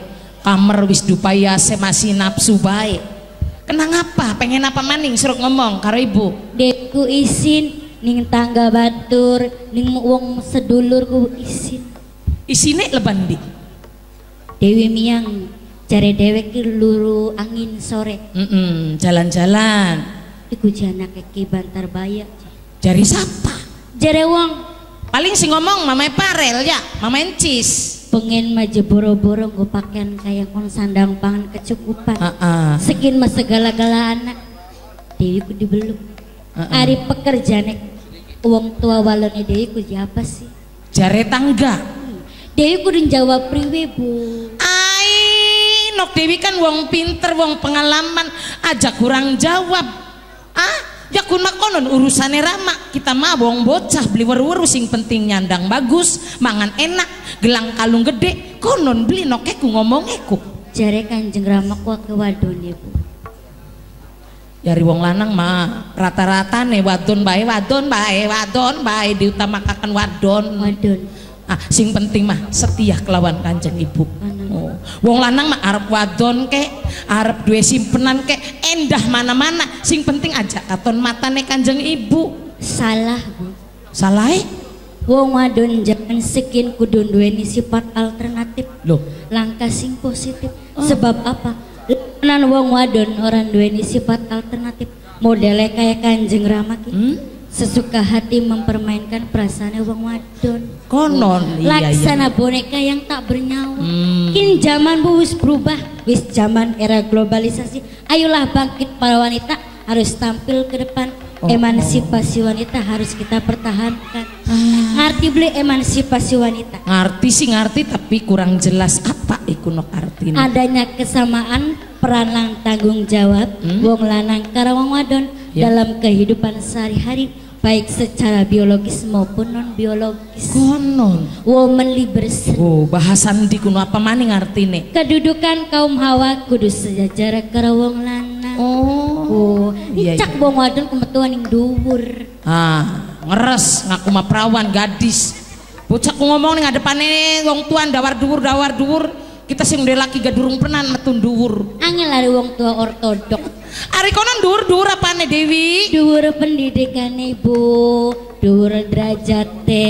Kamar wis dupaya se masih nafsu bae. Kenang apa? Pengen apa maning suruh ngomong karo ibu. Dewi ku izin ning tangga batur ning wong sedulur ku izin. Isine lebandi. Dewi miang jare dewek ki luru angin sore. Jalan-jalan. Iku jana keki bantar baya. Jari siapa? Jare wong paling sing ngomong Mama Parel ya, Mama Encis. Pengen maju boro-boro gue pakaian kayak kon sandang pangan kecukupan. Sekin mas segala-gala anak. Dewi ku dibeluk. Ari pekerjaan uang tua walone Dewi ku siapa sih? Jare tangga. Dewi ku jawab priwe Bu. Nok Dewi kan wong pinter, wong pengalaman, aja kurang jawab. Ya kun konon urusane Rama, kita mah wong bocah beli weru-weru sing penting nyandang bagus, mangan enak, gelang kalung gede, konon beli nokeku ngomongeku. Jare Kanjeng Rama ku ke wadon ya Bu. Yari wong lanang mah rata-rata nih wadon bae diutamakaken wadon. Sing penting mah setia kelawan Kanjeng Ibu. Wong lanang mah arep wadon kek, arep duwe simpenan kek, endah mana-mana. Sing penting aja katon matane Kanjeng Ibu. Salah Bu. Salah? Wong wadon jangan sekin kudu duweni sifat alternatif. Loh, langkah sing positif. Sebab apa? Lan wong wadon orang duweni sifat alternatif. Modelnya kayak Kanjeng Rama ki. Sesuka hati mempermainkan perasaan wong wadon. Konon laksana boneka yang tak bernyawa. Kin zaman Bu wis berubah, wis zaman era globalisasi. Ayolah bangkit para wanita, harus tampil ke depan. Emansipasi wanita harus kita pertahankan. Ngerti beli emansipasi wanita? Ngerti sih ngerti, tapi kurang jelas apa iku nok artinya. Adanya kesamaan peran lang tanggung jawab wong lanang karo wong wadon dalam kehidupan sehari-hari, baik secara biologis maupun non biologis. Konon woman liberation. Bahasan di kuno apa maning artine? Kedudukan kaum Hawa kudu sejajar karo wong lanang. Cak wong wadon kemetuan ning dhuwur. Ngeres ngaku mah perawan gadis. Bocah ngomong ning ngadepane wong tuan dawar dhuwur. Kita sing udah laki gak durung penan metun dhuwur. Angel ari wong tua ortodok. Ari konon dhuwur apane Dewi? Dhuwur pendidikane Bu, dhuwur derajate.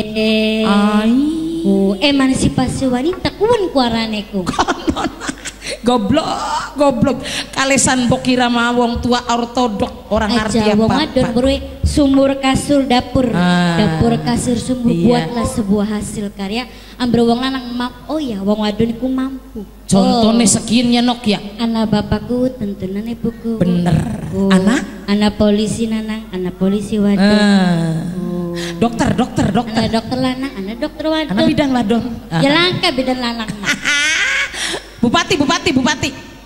Bu, emansipasi wanita kun kuarane ku. Konon. Goblok kalesan bokira mah wong tua ortodok orang ngerti apa. Wong adon berwe sumur kasur dapur. Dapur kasur sumur buatlah sebuah hasil karya. Ambil wong lanang oh ya wong wadon iku mampu. Contohnya sekiannya nok ya. Anak bapakku tentunan ibuku. Bener. Anak polisi nanang, anak polisi wadon. Dokter. Anak dokter lanang, anak dokter wadon. Anak bidan wadon. Ya langka bidan lanang. Bupati.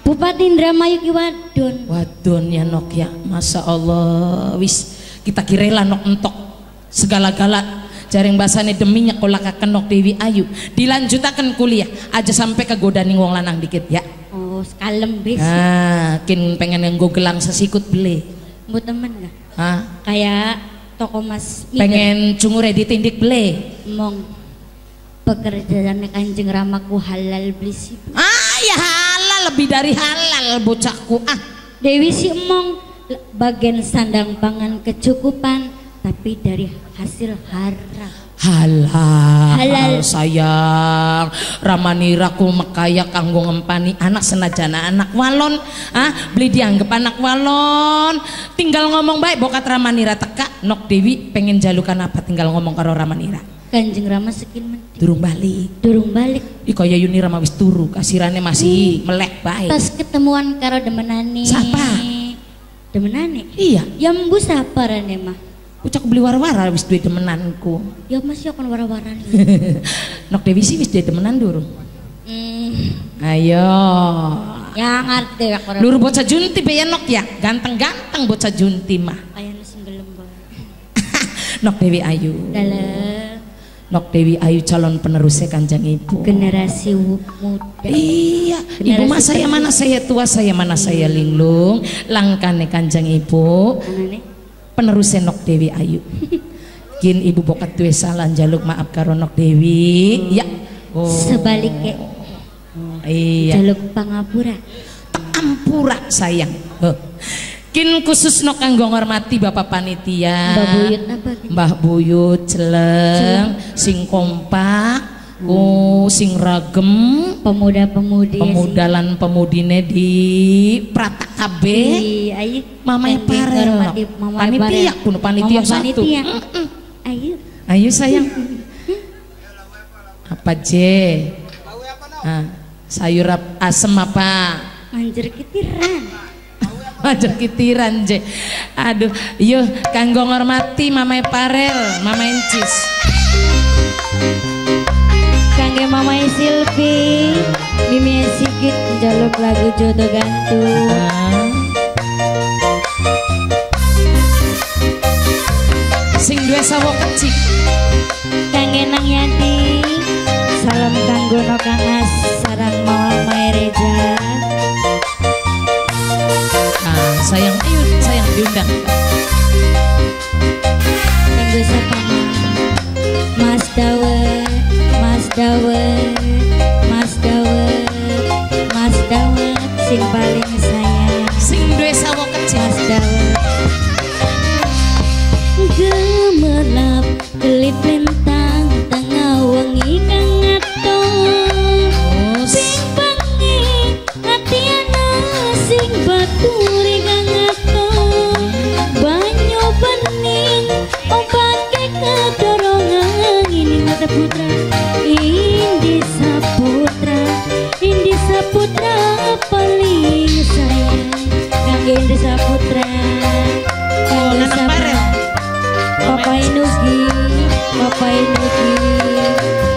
Bupati Indramayu ki wadon. Wadon ya nok ya. Masya Allah wis kita kirela nok entok segala-gala jaring basane demi nyekolahaken Nok Dewi Ayu dilanjutaken kuliah aja sampai kegodaning wong lanang dikit ya. Oh sekalem bis. Kin pengen nggo gelang sesikut beli. Mbok temen gak? Hah? Kayak toko Mas Miga. Pengen cungure ditindik beli. Mong pekerjaan Kanjeng Ramaku halal beli sih. Ya halal, lebih dari halal bocahku. Dewi si emong bagian sandang pangan kecukupan tapi dari hasil haram. Halal sayang Ramanira ku mekaya kanggo ngempani anak senajana anak walon beli dianggap anak walon tinggal ngomong baik bokat Ramanira teka Nok Dewi pengen jalukan apa tinggal ngomong karo Ramanira. Kanjeng Rama sekin menti durung balik kaya Yuni Rama wis turu kasirane masih melek baik pas ketemuan karo demenane. Siapa? Demenane? Iya ya mbu saparane mah ucak beli wara-wara wis duwe demenanku ya masih akan wara-wara Nok Dewi sih wis duwe demenan durung ayo ya ngerti ya lur bocah junti be ya Nok ya ganteng-ganteng bocah junti mah kayaknya singelem Nok Dewi Ayu Nok Dewi Ayu calon penerusnya Kanjeng Ibu generasi muda. Iya generasi Ibu mah saya mana saya tua saya mana saya linglung langkane Kanjeng Ibu penerusnya Nok Dewi Ayu kin Ibu bokat duwe salah jaluk maaf karo Nok Dewi ya sebaliknya iya jaluk pangapura ampura sayang kin khusus Nok kanggo ngormati Bapak Panitia Mbah Buyut apa Mbah Buyut celeng sing kompak sing ragem pemuda-pemudi pemudalan pemudine di Prata KB ayo Mama Parel panitia kuno panitia satu ayo sayang apa sayur asem apa manjer kitiran je aduh yuk kanggo ngormati Mama Parel Mama Encis kangge Mama Silvi Mimi Sigit jaluk lagu jodoh gantung sing duwe sawo kecik kangge Nang Yanti salam kanggo Nokangas sarang Mama Reja sayang ayo sayang diundang kanggo sapa Mas Dawet Mas Dawet Mas Dawet Mas Dawet sing paling sayang sing duwe sawo kecik Mas Dawet gemerlap kelip lintang tengah wengi kang ngatong sing bengi hati ana sing baturi kang ngatong banyu bening ombake kedorongan ini mata putra Indi Saputra paling sayang kangge Indi Saputra kangge Saputra Papa Inugi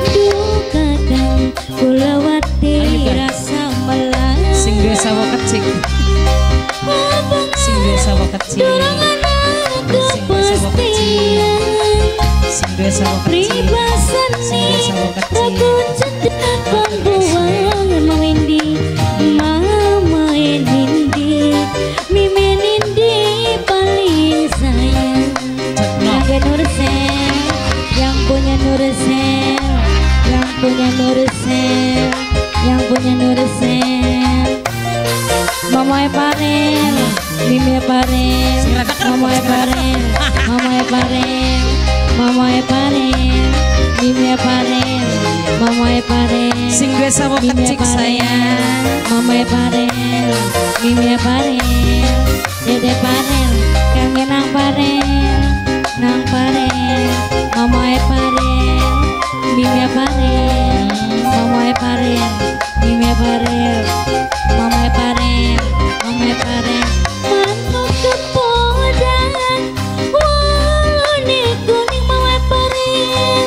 duh kadang kulawati rasa melang sing duwe sawo kecik sing duwe sawo kecik sing duwe sawo kecik sing duwe sawo kecik ragu cedek pembuangan Mama Indi Mimin Indi paling sayang kangge Nursel yang punya Nursel Mama Parel Mimi Parel Mama Parel Mimi Parel Mama Parel sing duwe sawo kecik sayang Mama Parel Mimi Parel Dede Parel kangge Nang Parel Mama Parel Mimi Parel Mama Parel Mimi Parel Mama Parel mantuk kepodan warna kuning Mama Parel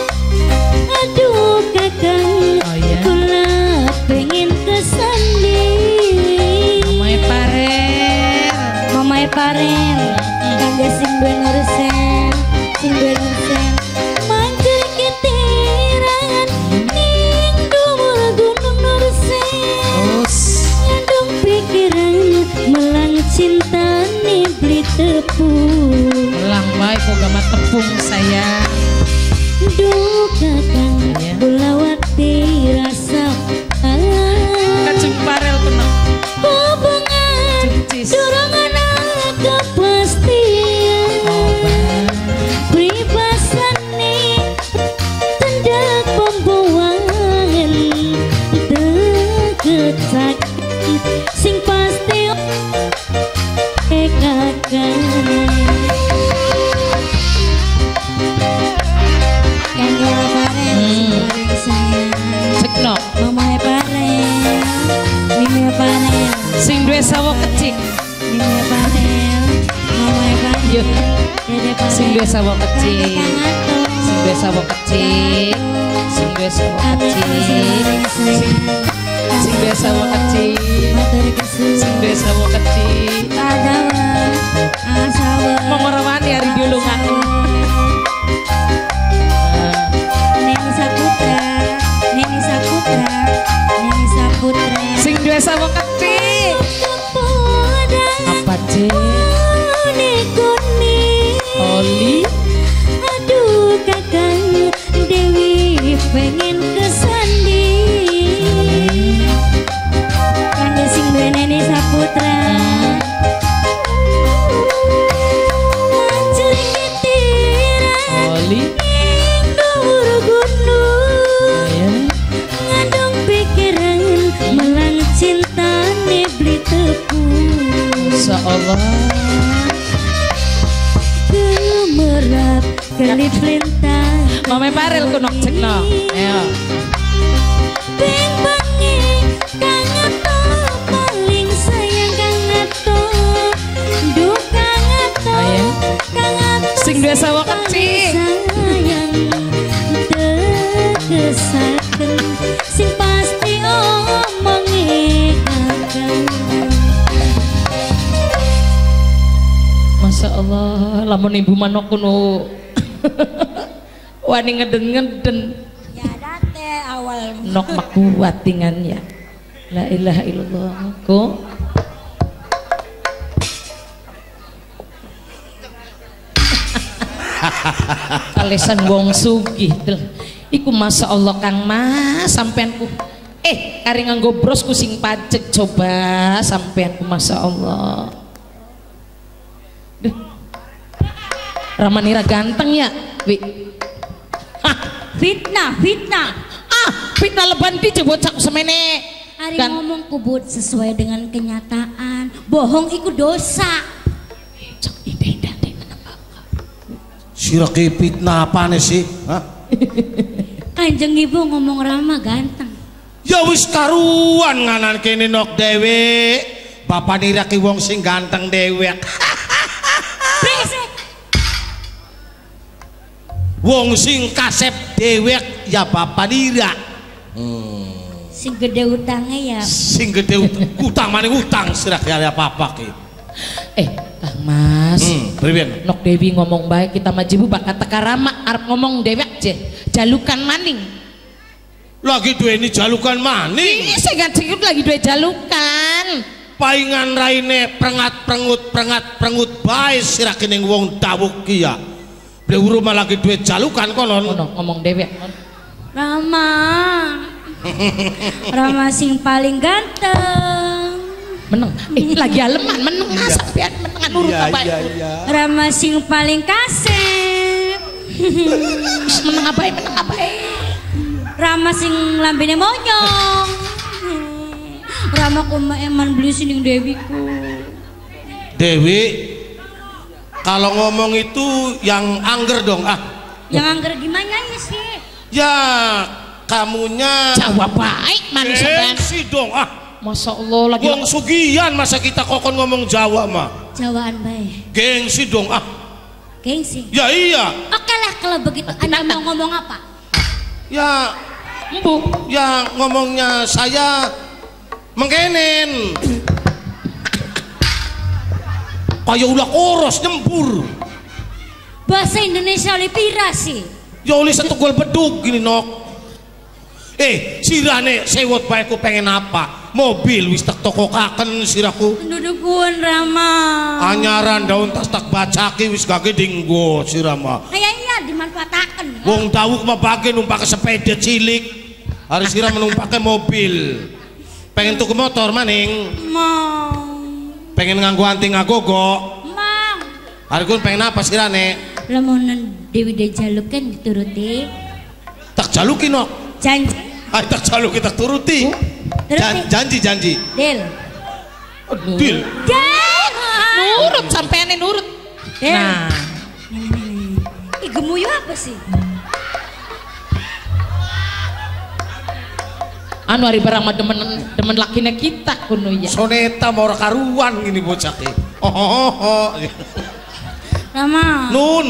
aduh kakang kula pengen kesanding Mama Parel kangge sing duwe Nursel mantul kampung sayang. Duka kang bulawati rasa Kacung parel kena hubungan dorongan kepastian pribasane tendak pembuangan deket sakit sing pasti kakak cekno mamae parel mimi parel sing duwe sawo kecil mimi parel mamae parel yuk dede parel sing duwe sawo kecil sing duwe sawo kecil sing duwe sawo kecil sing duwe sawo kecil sing duwe sawo kecil adawa asawa mengorawani hari dulungan Neni Saputra Neni Saputra Neni Saputra sing duwe sawo kecil apa cek Oli aduh kakang Dewi pengen kesandi kan sing duwe Neni Saputra Oli ngadong pikiran melang cinta beli tepung Insya Allah gemerap kelip lintah mame parel kunok cekno ayo bing bangi kang ato paling sayang kang ato duh kang ato kang ato sing duwe sawo kecil sayang tegesaken sing pasti omongi kakang Masya Allah lamun ibu manok kuno wani ngeden-ngeden ya date awal nok makuat tingan ya la ilaha illallah ko kalesan wong sugih iku Masya Allah Kang Mas sampeanku kari nganggo brosku sing pajek coba sampeanku Masya Allah Ramanira ganteng ya Wi fitnah fitnah leban ki bocah semene hari ngomong kubut sesuai dengan kenyataan bohong iku dosa cok ide Sirake fitnah apane sih? Hah? Kanjeng ibu ngomong Rama ganteng Ya wis karuan nganan kene nok dewek bapak niraki wong sing ganteng dewek wong sing kasep dewek ya bapak nira sing gede utangnya ya sing gede utang maning utang sirah kaya apa-apa ki Kang Mas priben nok Dewi ngomong baik kita majibu bakal teka Rama arep ngomong dewek je jalukan maning lagi duwe ini jalukan maning ini saya ganti lagi duwe jalukan paingan raine prengat prengut bae sirah kene wong dawuh ki ya ble uruma lagi duwe jalukan konon ngomong dewek Rama Rama sing paling ganteng meneng lagi aleman meneng sampean menengan urut apa Rama sing paling kasep meneng apa Rama sing lambene monyong Rama kuma eman beli sining Dewiku Dewi kalau ngomong itu yang angger dong yang angger gimana ya sih ya kamunya jawab baik manis gengsi dong Masya Allah lagi wong sugihan masa kita kokon ngomong Jawa mah Jawaan baik gengsi dong gengsi ya iya oke lah kalau begitu Anda mau ngomong apa ya embu ya ngomongnya saya mengkenen kayak ulah koros nyembur bahasa Indonesia oleh pira sih ya oleh setugul bedug gini nok sirane sewot baikku pengen apa mobil wis tak tokokaken siraku. Dudukuan Rama. Anyaran daun tas tak bacaki wis gage dinggo sirama. Kayaknya dimanfaatkan. Wong dawuh mabage numpak sepeda cilik. Hari sira menumpake mobil. Pengen tuku motor maning. Mau. Pengen nganggo anting agogo. Mau. Hari kun pengen apa sirane? Lamunan Dewi dijaluk kan dituruti. Tak jaluki nok. Janji. Ay tak jaluki tak turuti. Janji. Del. Deal. Del. Nurut sampean nurut. Del. Nah, Ih, gemuyu apa sih? anu hari barang mah demen lakina kita kuno ya. Soneta mau karuan ini bocah ki. Rama. Nun.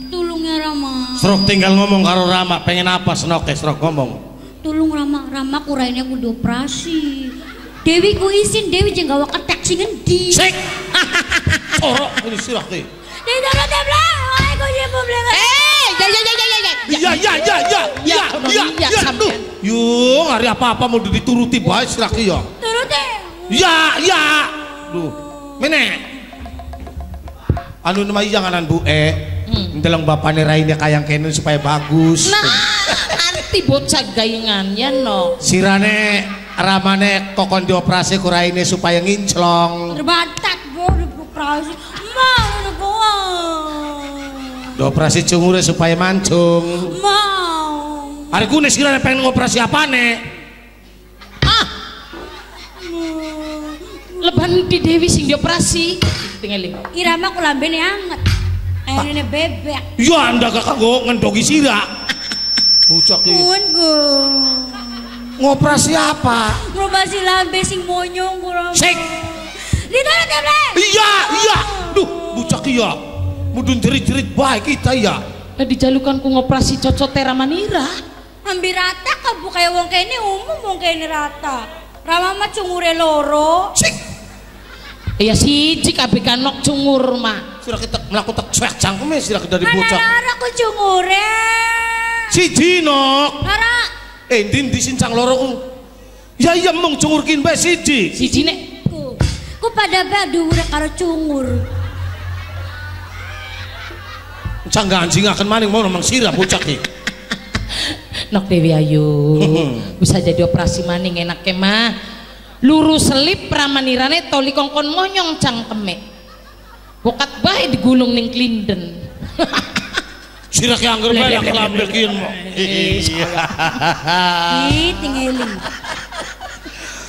Tulung ya Rama. Serok tinggal ngomong karo Rama, pengen apa senoke serok ngomong. Tulung Rama kurainnya ku dioperasi. Dewi ku izin Dewi jeung gawa ketek sing endi. Sik. Orok ini sirah ki. Dewi taruh teblah. Ai ku nyepo blengan. Ya sampean. Yo, hari apa-apa mau dituruti bae sirah ki ya. Turuti. Ya. Duh. Mene. Anu nama janganan Bu ndeleng bapane raine kayang kene supaya bagus. Nah, arti bocah gayengannya no. Sirane ramane kokon dioperasi ku raine supaya nginclong. Terbatat bro dioperasi. Mau gua. Dioperasi cungure supaya mancung. Mau. Hari kunis sirane pengen ngoperasi apane? Leban di Dewi sing dioperasi. Tingali. Irama ku lambene anget. Airnya bebek. Ya anda gak kanggo ngendogi sira. Bucak iki. Ngoperasi apa? Ngoperasi lambe sing monyong kurang. Sik. Ditaruh teblah. Iya. Duh, bucak iya. Mudun jerit-jerit baik kita ya. Lah dijalukan ku ngoperasi cocot Teramanira. Hampir rata kabu kayak wong kene umum wong kene rata. Rama mah cungure loro. Sik. Ya siji kabeh kanok cungur mah. Sira kita mlaku tek cuek cangkeme sira dari Mana bocah. lara ku cungure. Siji nok. Lara. Ndi sincang loro ku. Ya iya mung cungurkin bae siji. Siji nek Ku pada badu udah karo cungur. Cangga anjing akan maning mau nomang sira bocah ki. Nok Dewi ayu. Bisa jadi operasi maning enake mah. Lurus selip Pramanirane toli kongkon monyong cangkeme. Bokat bae digulung ning klinden. Sira ki angger bae yang lambe kieu mo. Ih, tingeling.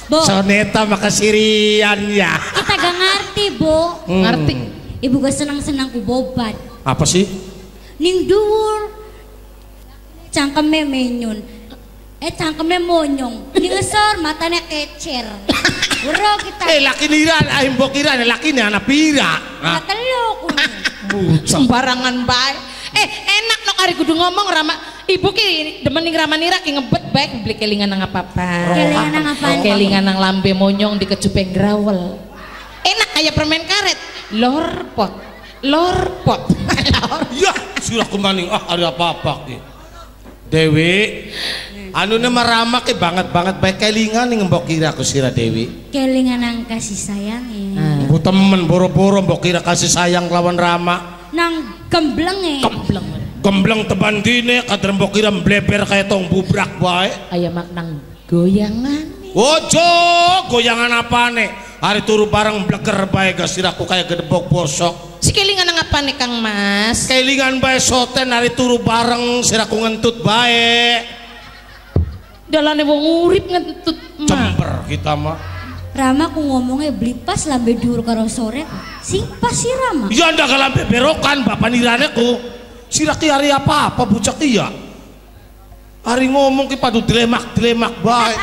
Bo, Soneta makasirian ya. kita gak ngerti, Bo. Ngerti? Ibu gak senang-senang ku bobat. Apa sih? Ning dhuwur. Cangkeme menyun. Cangkeme monyong. Ning ngesor matanya kecer. Bro kita. Laki niran aing mbok kirane lakine anak pira. Teluk. Sembarangan bae. Enak nok ari kudu ngomong Rama. Ibu ki demen ning Ramanira ki ngebet bae beli kelingan nang apa-apa. Kelingan nang apa? Kelingan nang lambe monyong dikecupeng grawel. Enak kayak permen karet. Lorpot. Ya, sudah kemaning ari apa-apa ki. Dewi, anu nama Rama ke banget baik kelingan nih mbok kira aku sira Dewi. Kelingan nang kasih sayang ya. Bu temen boro-boro mbok kira kasih sayang lawan Rama. Nang gembleng ya. Gembleng teban dine kader mbok kira mbleber kayak tong bubrak bae. Aya maknang goyangan. Ojo, goyangan apane? Hari turu bareng bleger bae ga siraku kayak gedebok bosok. Si kelingan nang apa nih Kang Mas? Kelingan bae soten hari turu bareng siraku ngentut bae. Dalane wong urip ngentut mah. Cember kita mah. Rama ku ngomongnya beli pas lambe dur karo sore. Sing pas si Rama. Ya ndak lambe berokan bapak nirane ku. Siraki hari apa bucak iya. Hari ngomong ki padu dilemak bae.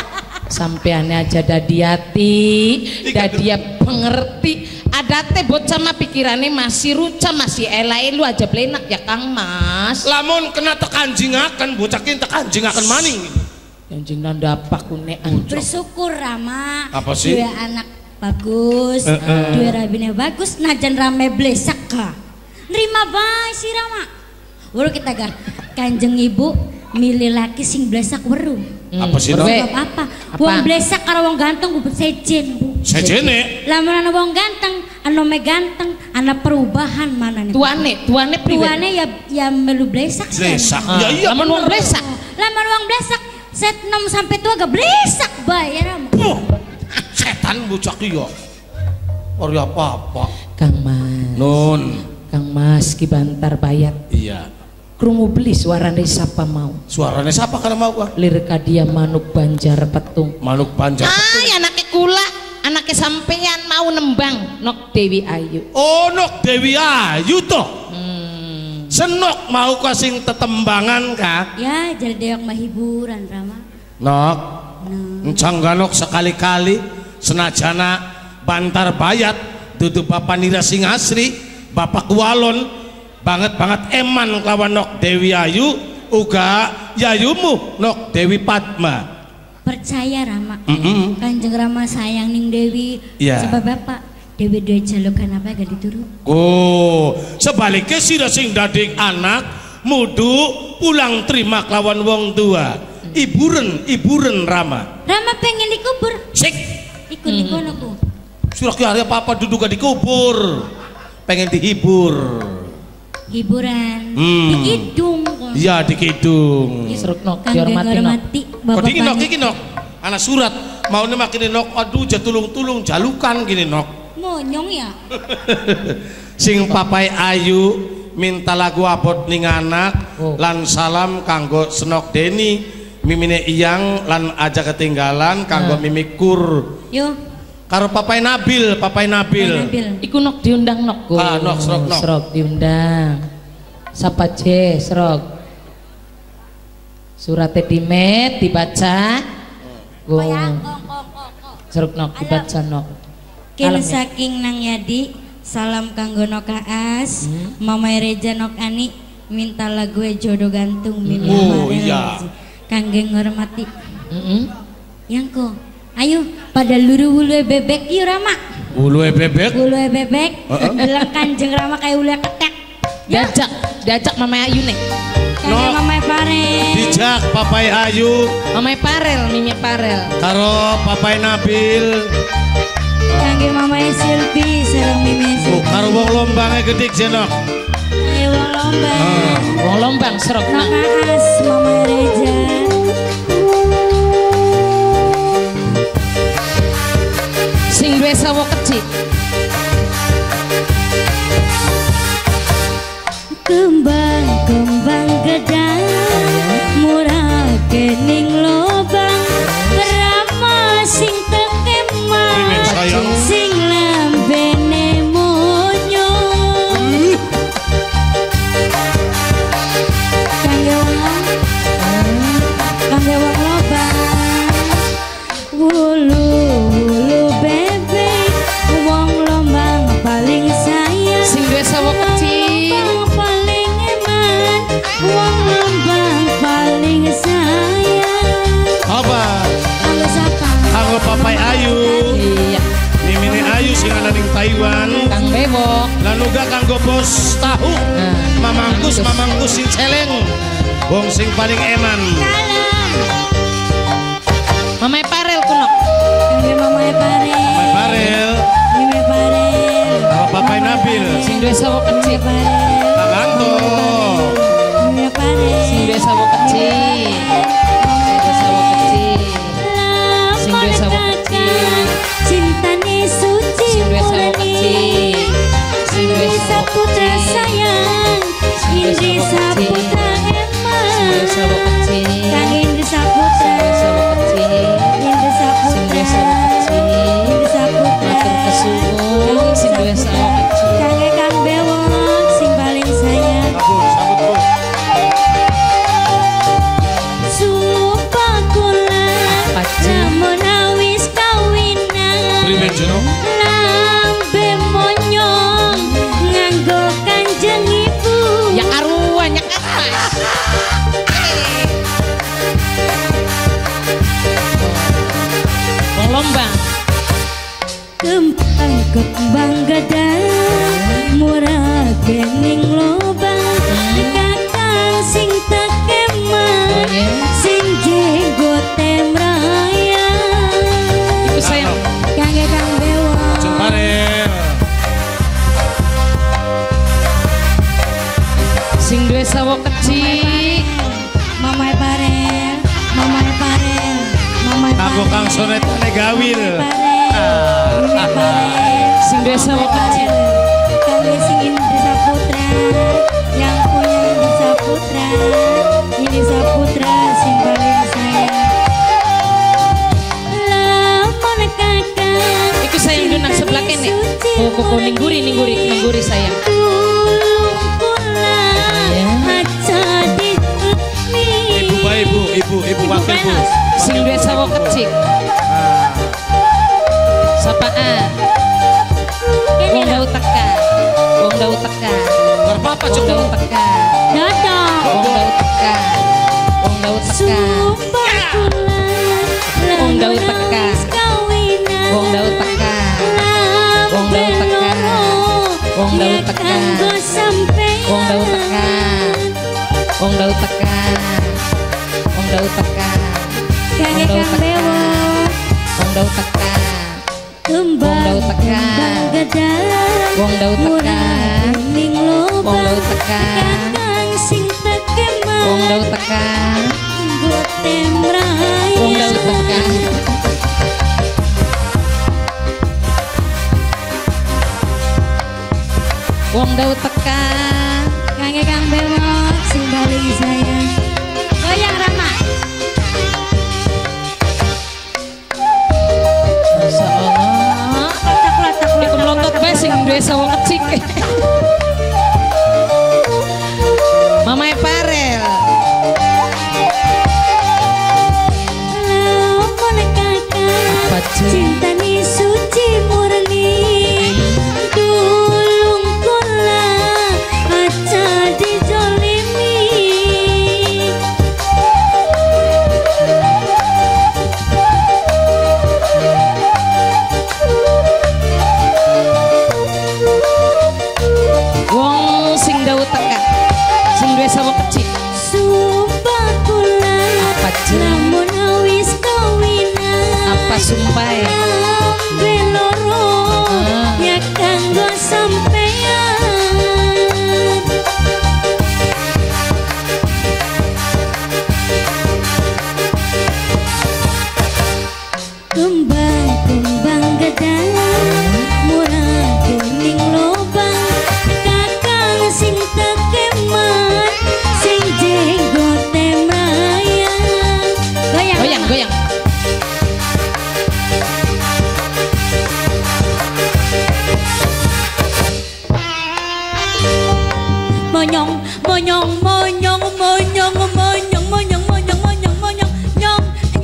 Sampeannya aja dadiati, dadia pengerti. Ada teh bocah mah pikirannya masih ruca, masih elai lu aja belenak ya Kang Mas. Lamun kena tekanjingakan bocakin tekanjingakan maning. Anjing nanda apa kune anjing. Bersyukur Rama. Apa sih? Dua anak bagus, dua rabine bagus, najan rame blesak ka. Nerima bae si Rama. Baru kita gar kanjeng ibu milih laki sing blesak weru. Apa sih, Nok? Apa? Wong blesak karo wong ganteng ku sejen, Bu. Sejene. Lamun ana wong ganteng, ana ganteng, ana perubahan mana nih? Tuane priwe. Tuane ya melu blesak. Blesak. Ya iya. Lamun wong blesak. Lamun wong blesak set 6 sampai tua gak blesak bae ya. Setan bocah ki yo. Ora apa-apa. Kang Mas. Nun. Kang Mas ki Bantar Bayat. Iya. Krungu beli suarane siapa mau? Suaranya siapa kalau mau gua? Lirik dia Manuk Banjar Petung. Manuk Banjar. Anaknya kula, anaknya sampean mau nembang Nok Dewi Ayu. Oh, Nok Dewi Ayu toh. Senok mau kasing tetembangan kah? Ya, jadi dewek mah hiburan Rama. Nok. Encang ganok sekali-kali senajana Bantar Bayat dudu Bapak Nira sing asri, Bapak Kualon banget eman lawan Nok Dewi Ayu uga yayumu Nok Dewi Padma. Percaya Rama. Kanjeng Rama sayang ning Dewi. Yeah. Sebab Bapak Dewi dua jalokan apa gak diturut. Oh, sebaliknya sira sing dadik anak mudu pulang terima lawan wong tua. Iburen Rama. Rama pengen dikubur. Sik. Ikut di kono ku. Surah ki hari apa duduk gak dikubur. Pengen dihibur. Hiburan. Hmm. Di kidung. Iya di kidung. Seruk Nok Kangge ngormati Kok Bapak dingin Nok, iki Nok. Anak surat mau nih makin Nok, aduh jatulung-tulung jalukan gini Nok. Monyong ya. Sing papai Ayu minta lagu abot ning anak lan salam kanggo Senok Deni mimine iyang lan aja ketinggalan kanggo mimikur. Yo. Karo papai Nabil. Iku Nok diundang Nok. Nok Serok Nok. Serok diundang. Sapa je Serok. Suratnya dimet dibaca. Go. Serok Nok dibaca Nok. Kini saking Nang Yadi salam kanggo Nok Aas, Mama Reja Nok Ani minta lagu jodoh gantung Mimi iya. Kangge ngormati. Yang ko. Ayo pada luru-ulu bebek yuk Rama. Ulu bebek. Bilang Kanjeng Rama kayak ulu ketek. Diajak Mama Ayu nih. Kangge Mama Parel. Dijak papai Ayu. Mama Parel, Mimi Parel. Karo papai Nabil. Kangge Mama Silvi sareng Mimi Silvi. Karo wong lombangnya gedik jenok. Ayo wong lombang. Wong lombang Serok Nok Nok. Aas Mama Reja. Sing duwe sawo kecil. Kembang gedang murah kening lobang Rama sing tekemah sing lambene monyo kangge wong lobang wulu bebek wong lombang paling sayang Sing duwe sawo kecil. paling eman wong lombang paling sayang. Apa? Kanggo siapa? Kanggo papai Ayu. Iya. Mimine Ayu sing ana ning Taiwan. Kang Bebok. Lan uga kanggo bos tahu. Mamangkus sing celeng. Wong sing paling eman. Salam. Mama Parel kunok. Kangge Mama Parel. Papai Parel. Mimi Parel. Karo papai Nabil. Sing duwe sawo kecil. Parel. Kaganto. Mimi Parel. Sing duwe sawo kecil. Sing duwe sawo kecil. Sing duwe sawo kecil. Cintane suci Sing duwe sawo kecil. Sing duwe Indi sawo Saputra kecil. sayang Indi Saputra Sing duwe sawo eman kecil. Kang Indi Saputra Sing duwe sawo kecil. Indi Sing duwe sawo Saputra kecil. Indi Saputra Matur kesuwun sing duwe sawo kecil. Kangge Kang Bewok sing paling sayang Sambut Bu. Supakula Paci. lamun awis kawinan Priwen jenok. Lambe monyong nganggo Kanjeng Ibu Ya karuan, ya kapas. Wong lombang. Kembang gedang murah kening lobang kakang sing tekemah sing jenggote mraya. Iku sayang Kangge Kang Bewo. Jembarel. sing duwe sawo kecil. Mamai Parel, Mamai Parel, Mamai Parel. Kanggo Kang Sonetane Gawil. Mamai Parel. Sing duwe sawo kecil. Kami sing Indri Saputra, yang punya Indri Saputra, Indri Saputra sing paling sayang. Lamun kakak. Iku sayang dunang sebelah kene. Oh kok ningguri sayang. Ibu wakil Bu. Sing duwe sawo kecil. Sapaan. Wong daud teka. Wong daud teka. Berpapa Wong cukup. daud teka. Dadah. Wong daud teka. Wong daud teka. Wong daud teka. Wong daud teka. Wong daud teka. Wong daud teka. Wong daud teka. Wong daud teka. Wong daud teka. Kangge Kang Bewo. Wong daud teka. Kembang daud teka. gedang. Wong daud teka. Kuning lobang. Wong daud teka. Kakang sing tekemah. Wong daud teka. Gote mraya. Wong daud teka. Wong daud teka. Kangge Kang Bewo sing paling sayang. Goyang Rama. Masya Allah. Iku melontot bae sing duwe sawo kecil. Mamae Parel. Lamun kakak. Apa cuy? Cinta ni suci murni. Dulung kula aja dijolimi. Wong sing daud teka. Sing duwe sawo kecil. Sumpah kula. Apa cuy? Lamun awis kawinan. Apa sumpah ya? Ambe loro ya kanggo sampeyan. Kembang gedang murah kuning lobang. Kakang sing tekeman sing jenggote mraya. Goyang, goyang. Monyong, monyong, monyong, monyong, monyong, monyong, monyong, monyong, monyong, nyong,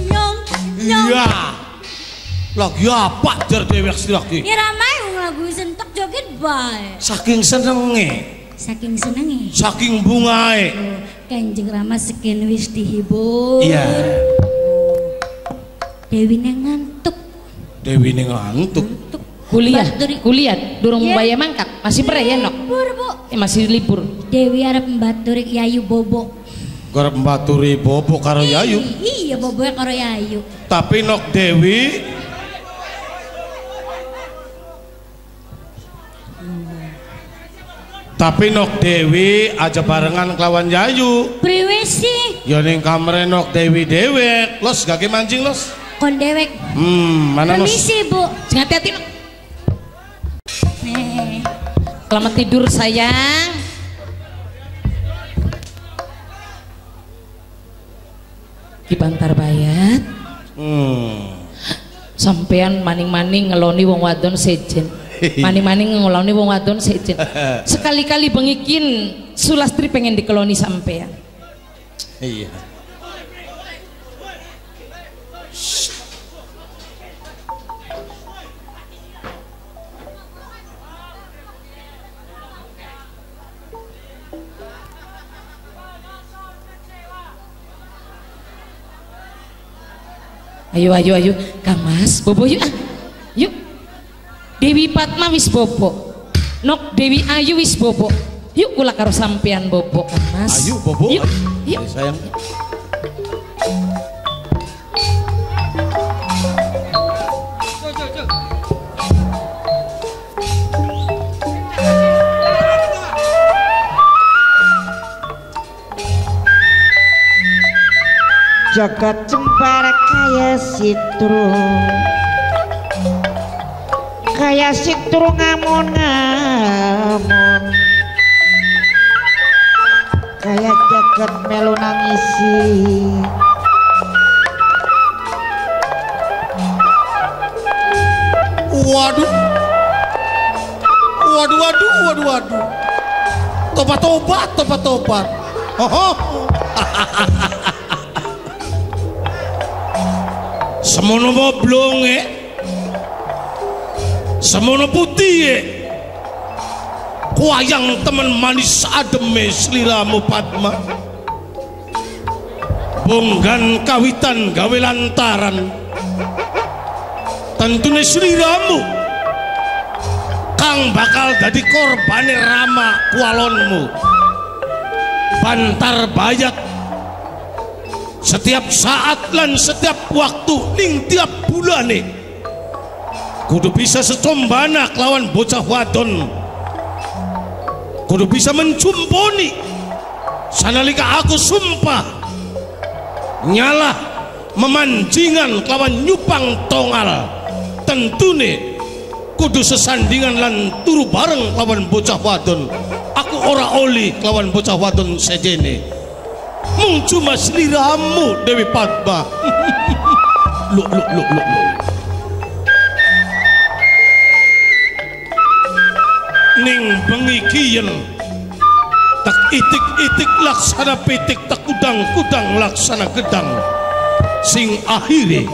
nyong, nyong. Iya. Lagi apa jar dewek lagi? Ya ramai wong lagu sentok joget bae. Saking senenge, Saking senenge. saking bungae. Kanjeng Rama seken wis dihibur. Iya. Dewi ngantuk. Dewi ning ngantuk. Kuliah, Baturi. kuliah. Durung Iya. bayar mangkat. Masih pre ya nok? Libur, Bu. Masih libur. Dewi arep mbaturik Yayu Bobo. Garap mbaturi bobo karo Yayu. Iya, Boboe karo Yayu. Tapi nok Dewi aja barengan kelawan Yayu. Priwe sih? Ya ning kamare nok Dewi dewek. Los gak mancing los. Kon dewek. Mana los? Permisi, Bu. Jangan hati-hati nok. Nih. Selamat tidur sayang. Ki Bantar Bayat. Sampean maning-maning ngeloni wong wadon sejen. Maning-maning ngeloni wong wadon sejen. Sekali-kali bengikin Sulastri pengen dikeloni sampean. Iya. Ayo ayo ayo Kang Mas bobo yuk ah. Yuk Dewi Fatma wis bobo Nok Dewi Ayu wis bobo yuk kula karo sampean bobo Kang Mas Ayu bobo. yuk yuk Sayang. jagat cembar kaya sitrung ngamun-ngamun kaya jagat melu nangisi waduh tobat semono moblonge semono putih kuayang temen manis ademe sliramu Padma bonggan kawitan gawe lantaran tentune sliramu kang bakal dadi korbane Rama kualonmu bantar bayat setiap saat lan setiap waktu ning tiap bulane kudu bisa secombana kelawan bocah wadon kudu bisa mencumponi sanalika aku sumpah nyalah memanjingan kelawan nyupang tongal tentune kudu sesandingan lan turu bareng kelawan bocah wadon aku ora oli kelawan bocah wadon sejene mung cuma sliramu Dewi Padma lu ning bengi kiyen tak itik-itik laksana pitik tak kudang-kudang laksana gedang sing akhiri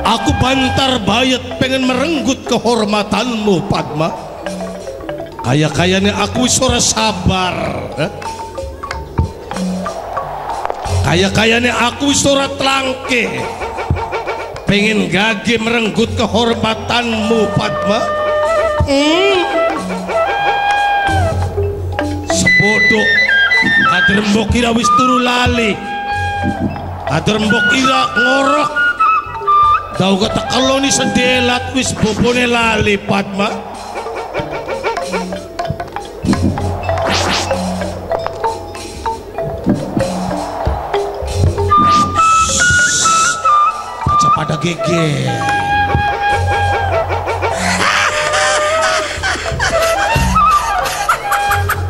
aku bantar bayat pengen merenggut kehormatanmu Padma kaya-kayanya aku wis ora sabar kaya-kayanya aku wis ora tlangke pengen gage merenggut kehormatanmu Padma sebodoh kader mbok kira wis turu lali kader mbok kira ngorok tau kata keloni sedelat wis bobone lali Padma aja pada geger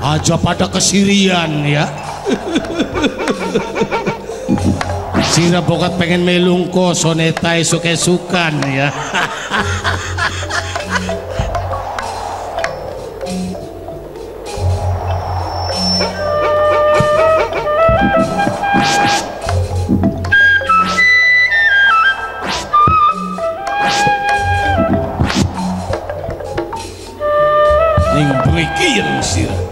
aja pada kesirian ya sira bokat pengen melungko soneta esuk-esukan ya ning berikian sira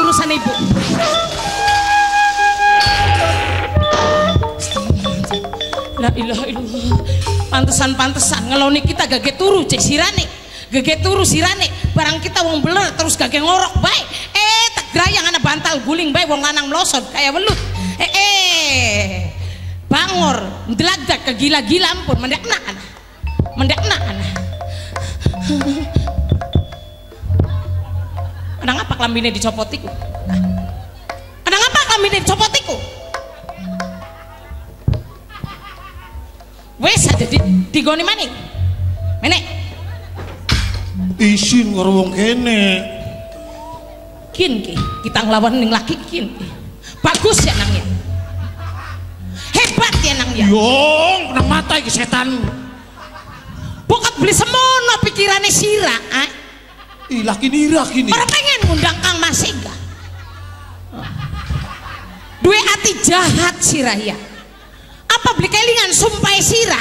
urusan ibu la ilaha illallah pantesan ngeloni kita gage turu cek sirane gage turu sirane barang kita wong beler terus gage ngorok bae tak grayang ana bantal guling bae wong lanang melosot kaya welut bangor ndelagdak kegila-gila ampun mendekna ana ada ngapa kelambine dicopotiku ada ngapa kelambine dicopotiku wes aja digoni maning menek isin karo wong kene kin ki kita ngelawan ning laki kin bagus ya nangnya hebat ya nangnya yong nang mata iki setan bokat beli semono pikirannya sira ih laki nira kini orang pengen ngundang Kang Masega duwe hati jahat siraya apa beli kelingan sumpah sira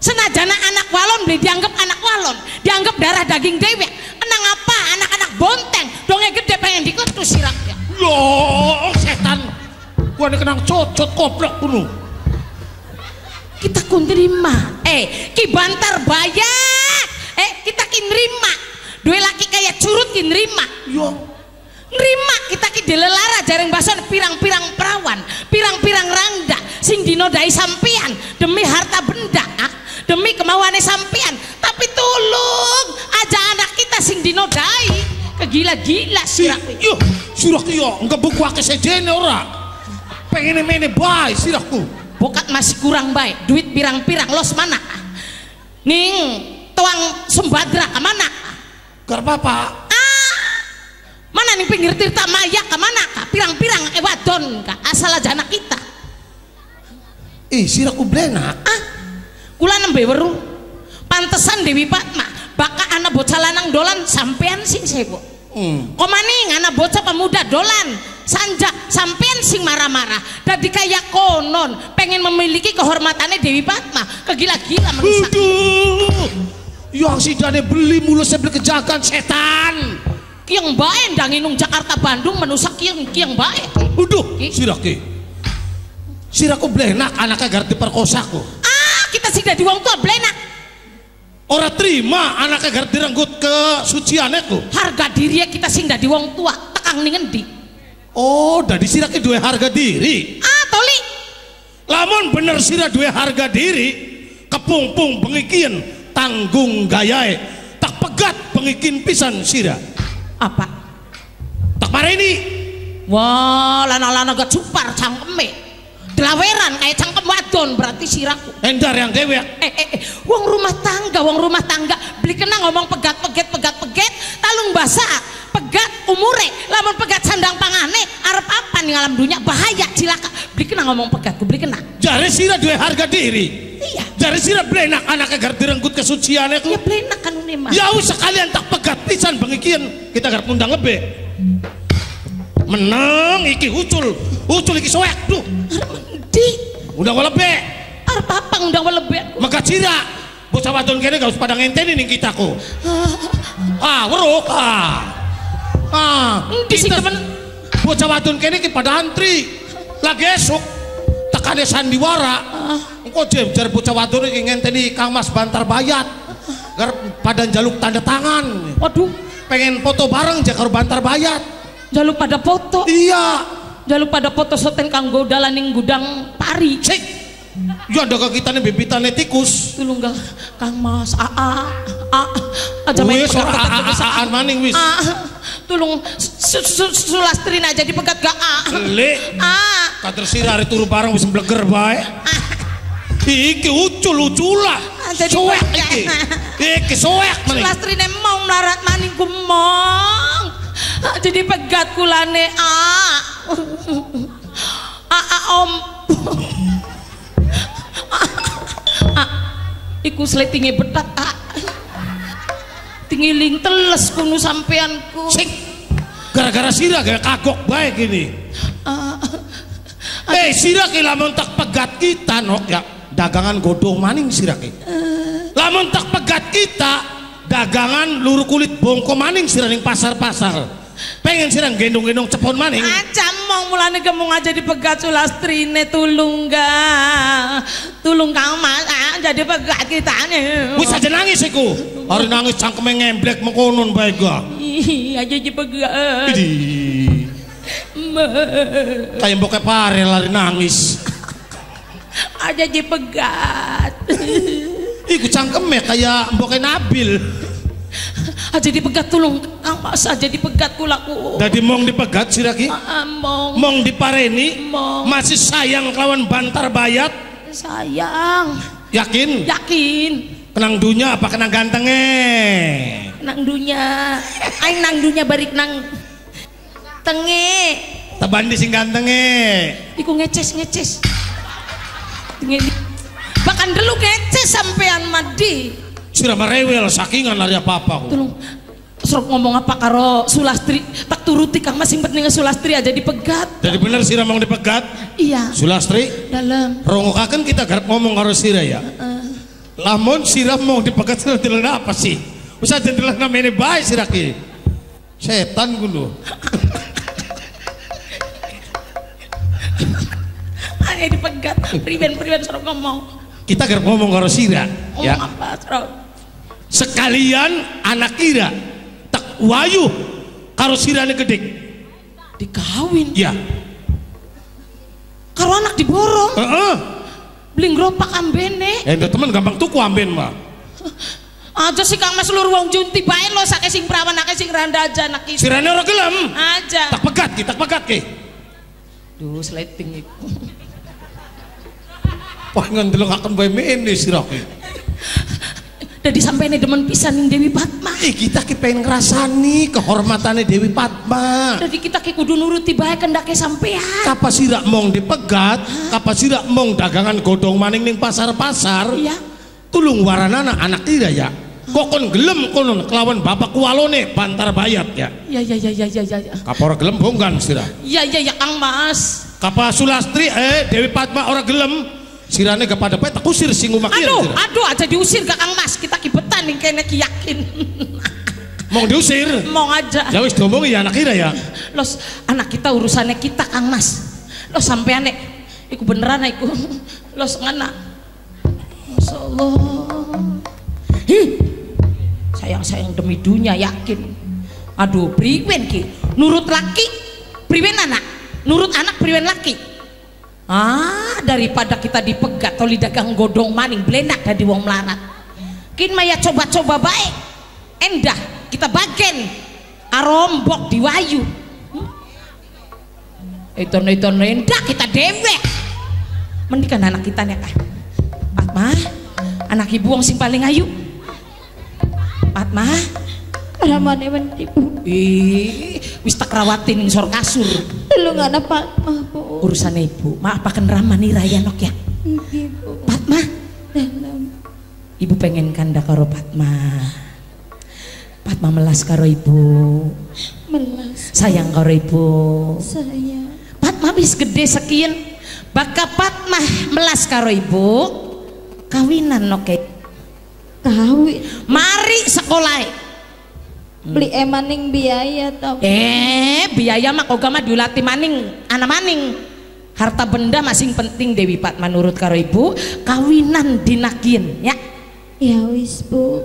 senajana anak walon beli dianggap anak walon dianggap darah daging dewek enang apa anak-anak bonteng dongnya gede pengen dikutus siranya loh setan gua kenang cocot koplok kuno. Kita ku nerima. Ki Bantar Bayat. Kita ki nerima. Dua laki kayak curut ki nerima. Yo. Nerima kita ki dilelara jaring bason pirang-pirang perawan, pirang-pirang rangga sing dinodai sampean demi harta benda, demi kemauannya sampean. Tapi tolong aja anak kita sing dinodai kegila-gila sirak. Yo, sirak yo, enggak buku ake sejene ora. Pengen mene bae sirakku. Bokat masih kurang baik, duit pirang-pirang los mana? Ning tuang Sembadra ke mana? Gar papa. Mana nih pinggir Tirta Maya ke mana kah? Pirang-pirang wadon kah? Asal aja anak kita. Sirakku blenak. Kula nembe weruh. Pantesan Dewi Fatma baka anak bocah lanang dolan sampean sing sebo. Komaning anak bocah pemuda dolan sanja sampean sing marah-marah. Dadi kayak konon pengen memiliki kehormatannya Dewi Fatma. Kegila-gila manusia. Aduh. Yang sidane beli mulu saya beli kejagan setan. Kiang bae ndanginung Jakarta Bandung menusak kiang bae. Uduh, siraki. Siraku blenak anaknya gar diperkosaku. Kita sing dadi wong tua blenak. Ora terima anaknya gar direnggut ke sucianeku. Harga diri kita sing dadi wong tua tekang ning endi? Oh, dadi siraki duwe harga diri. Toli. Lamun bener sira duwe harga diri, kepungpung pengikin tanggung gayae. Tak pegat pengikin pisan sira. Apa? Tak pareni. Wah, lana-lana gak cupar cangkeme. Delaweran kayak cangkem wadon berarti siraku. Endar yang dewek. Wong rumah tangga beli kena ngomong pegat talung basah pegat umure lamun pegat sandang pangane arep apa nih alam dunia bahaya cilaka beli kena ngomong pegatku beli kena Jare sira duwe harga diri. Iya. Jare sira blenak anaknya gar direnggut kesucianeku. Ya blenak kan mah. Ya sekalian tak pegat pisan bengikian kita gar pundang ngebe. Menang iki ucul iki soek duh. Di Undang welebe. arep apa undang welebe? Maka sira bocah wadon kene gak usah pada ngenteni ning kitaku. Weruk Di sing temen bocah wadon kene ki pada antri. Lagi esuk tekane sandiwara. Engko jar bocah wadon iki ngenteni Kang Mas Bantar Bayat. Gar pada njaluk tanda tangan. Waduh, Pengen foto bareng jak karo Bantar Bayat. jaluk pada foto. Iya. Jaluk pada foto soten kanggo dalaning gudang pari. Cek. Ya ada kitane bibitane tikus. Tulung gak Kang Mas aja main Wis ora maning wis. Tulung Sulastri aja dipegat gak Le. Kader sira ari turu bareng wis mbleger bae. Iki ucul-uculah. Soek iki. Iki soek maning. Sulastri mau melarat maning kumong. Jadi pegat kulane om. Iku sletinge betat tingiling teles kuno sampeanku. Sik. Gara-gara sira gak kagok bae gini. Sira ki lamun tak pegat kita nok ya dagangan godong maning sira ki. Lamun tak pegat kita dagangan luru kulit bongko maning sira ning pasar-pasar. Pengen sira gendong-gendong cepon maning. Mong mulane gemung aja dipegat Sulastrine tulung Kang Mas jadi pegat kitane. Wis aja nangis iku. Hari nangis cangkeme ngemblek mengkonon bae ga. Aja dipegat. Kayak mbok pare lari nangis. Aja dipegat. Iku cangkeme kayak mbok Nabil. Aja dipegat tulung Kang Mas aja dipegat kulaku. Dadi mong dipegat sira ki? Mong dipareni? Masih sayang kelawan Bantar Bayat? Sayang. Yakin? Yakin. Kenang dunya apa kenang gantenge? Nang dunya. Aing nang dunya barik nang tenge. Tabandi sing gantenge. Iku ngeces. Bahkan dulu ngeces sampean madi. Sira marewel sakingan lari apa-apa. Tolong serok ngomong apa karo Sulastri tak turuti Kang Mas sing penting Sulastri aja dipegat. Jadi bener sira mau dipegat? Iya. Sulastri? Dalam. Rongokaken kita garap ngomong karo sira ya. Lamun sira mau dipegat sira dilena apa sih? Usah jendelana mene bae sira ki. Setan kulo. saya dipegat. Priwen suruh ngomong. Kita gerep ngomong karo sira ya. Apa suruh? Sekalian anak kira tak wayu karo sirane gedek Dikawin. ya. Karo anak diborong. Heeh. Beli ngeropak ambene. Temen gampang tuku amben mah. Aja sih Kang Mas lur wong junti bae lo sake sing prawan ake sing randa aja anak iki. Sirane ora gelem. Aja. Tak pegat ke. Duh, sleting iku. Wah ngendelengaken bae mene sira ki. Dadi sampene demen pisan ning Dewi Padma. Kita ki pengen ngrasani kehormatane Dewi Padma. Dadi kita ki kudu nuruti bae kendake sampean. Kapas sira mong dipegat, kapas sira mong dagangan godhong maning ning pasar-pasar. Iya. Tulung waranana anak kira ya. Kokon gelem konon kelawan bapak kualone bantar bayat ya. Ya. Kapora gelem bonggan sira. Ya Kang Mas. Kapa Sulastri Dewi Padma ora gelem sirane kepada pet tak usir sing umakir. Aduh aja diusir ke Kang Mas. Kita kibetan ning kene ki yakin. Mau diusir? Mau aja. Ya wis diomongi ya anak kira ya. Los anak kita urusannya kita Kang Mas. Los sampeane iku beneran iku. Los ngana. Masyaallah. Sayang demi dunia yakin. Aduh priwen ki nurut laki priwen anak, nurut anak priwen laki. Daripada kita dipegat atau dagang godong maning belenak dari wong melarat. Kin maya coba-coba baik endah kita bagen arombok di wayu. Itu endah kita dewek. Mendingan anak kita nih kan Padma, anak ibu wong sing paling ayu. Padma Ramane menti Bu. Wis tak rawatin ning sor kasur. Telu ngana Padma Bu. Urusan ibu. Maaf paken ramani raya nok ya. Nggih Bu. Padma. Dalam. Ibu pengen kanda karo Padma. Padma melas karo ibu. Melas. Sayang karo ibu. Saya. Padma wis gede sekian. Baka Padma melas karo ibu. Kawinan nok Kawin. Mari sekolah. Beli maning biaya tau. Biaya mah koga mah diulati maning, ana maning. Harta benda masing penting Dewi Padma nurut karo ibu, kawinan dinakin ya. Ya wis Bu.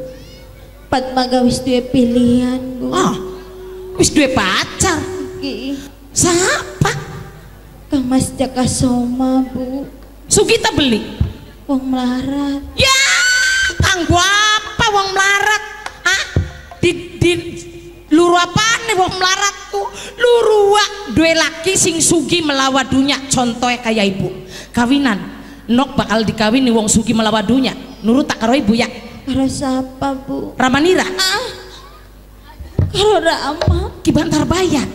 Padma wis duwe pilihan Bu. Wis duwe pacar. Nggih. Siapa? Kang Mas Jaka Soma Bu. Sugita beli. Wong melarat. Ya, kanggo apa wong melarat? Di luru apane wong melaratku? Luru duwe laki sing sugi melawa dunya. Contohnya kayak ibu. Kawinan, nok bakal dikawini wong sugi melawa dunya. Nurut tak karo ibu ya? Karo siapa Bu? Ramanira. Karo Rama. Ki Bantar Bayat.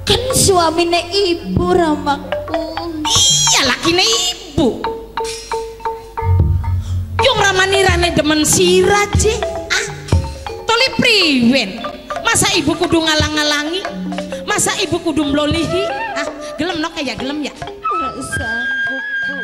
Kan suamine ibu Ramaku. Iya lakine ibu. Yung Ramanirane demen siraje. Toli priwen. Masa ibu kudu ngalang-ngalangi? Masa ibu kudu mlolihi? Gelem nok ya gelem ya. Ora sanggup Bu.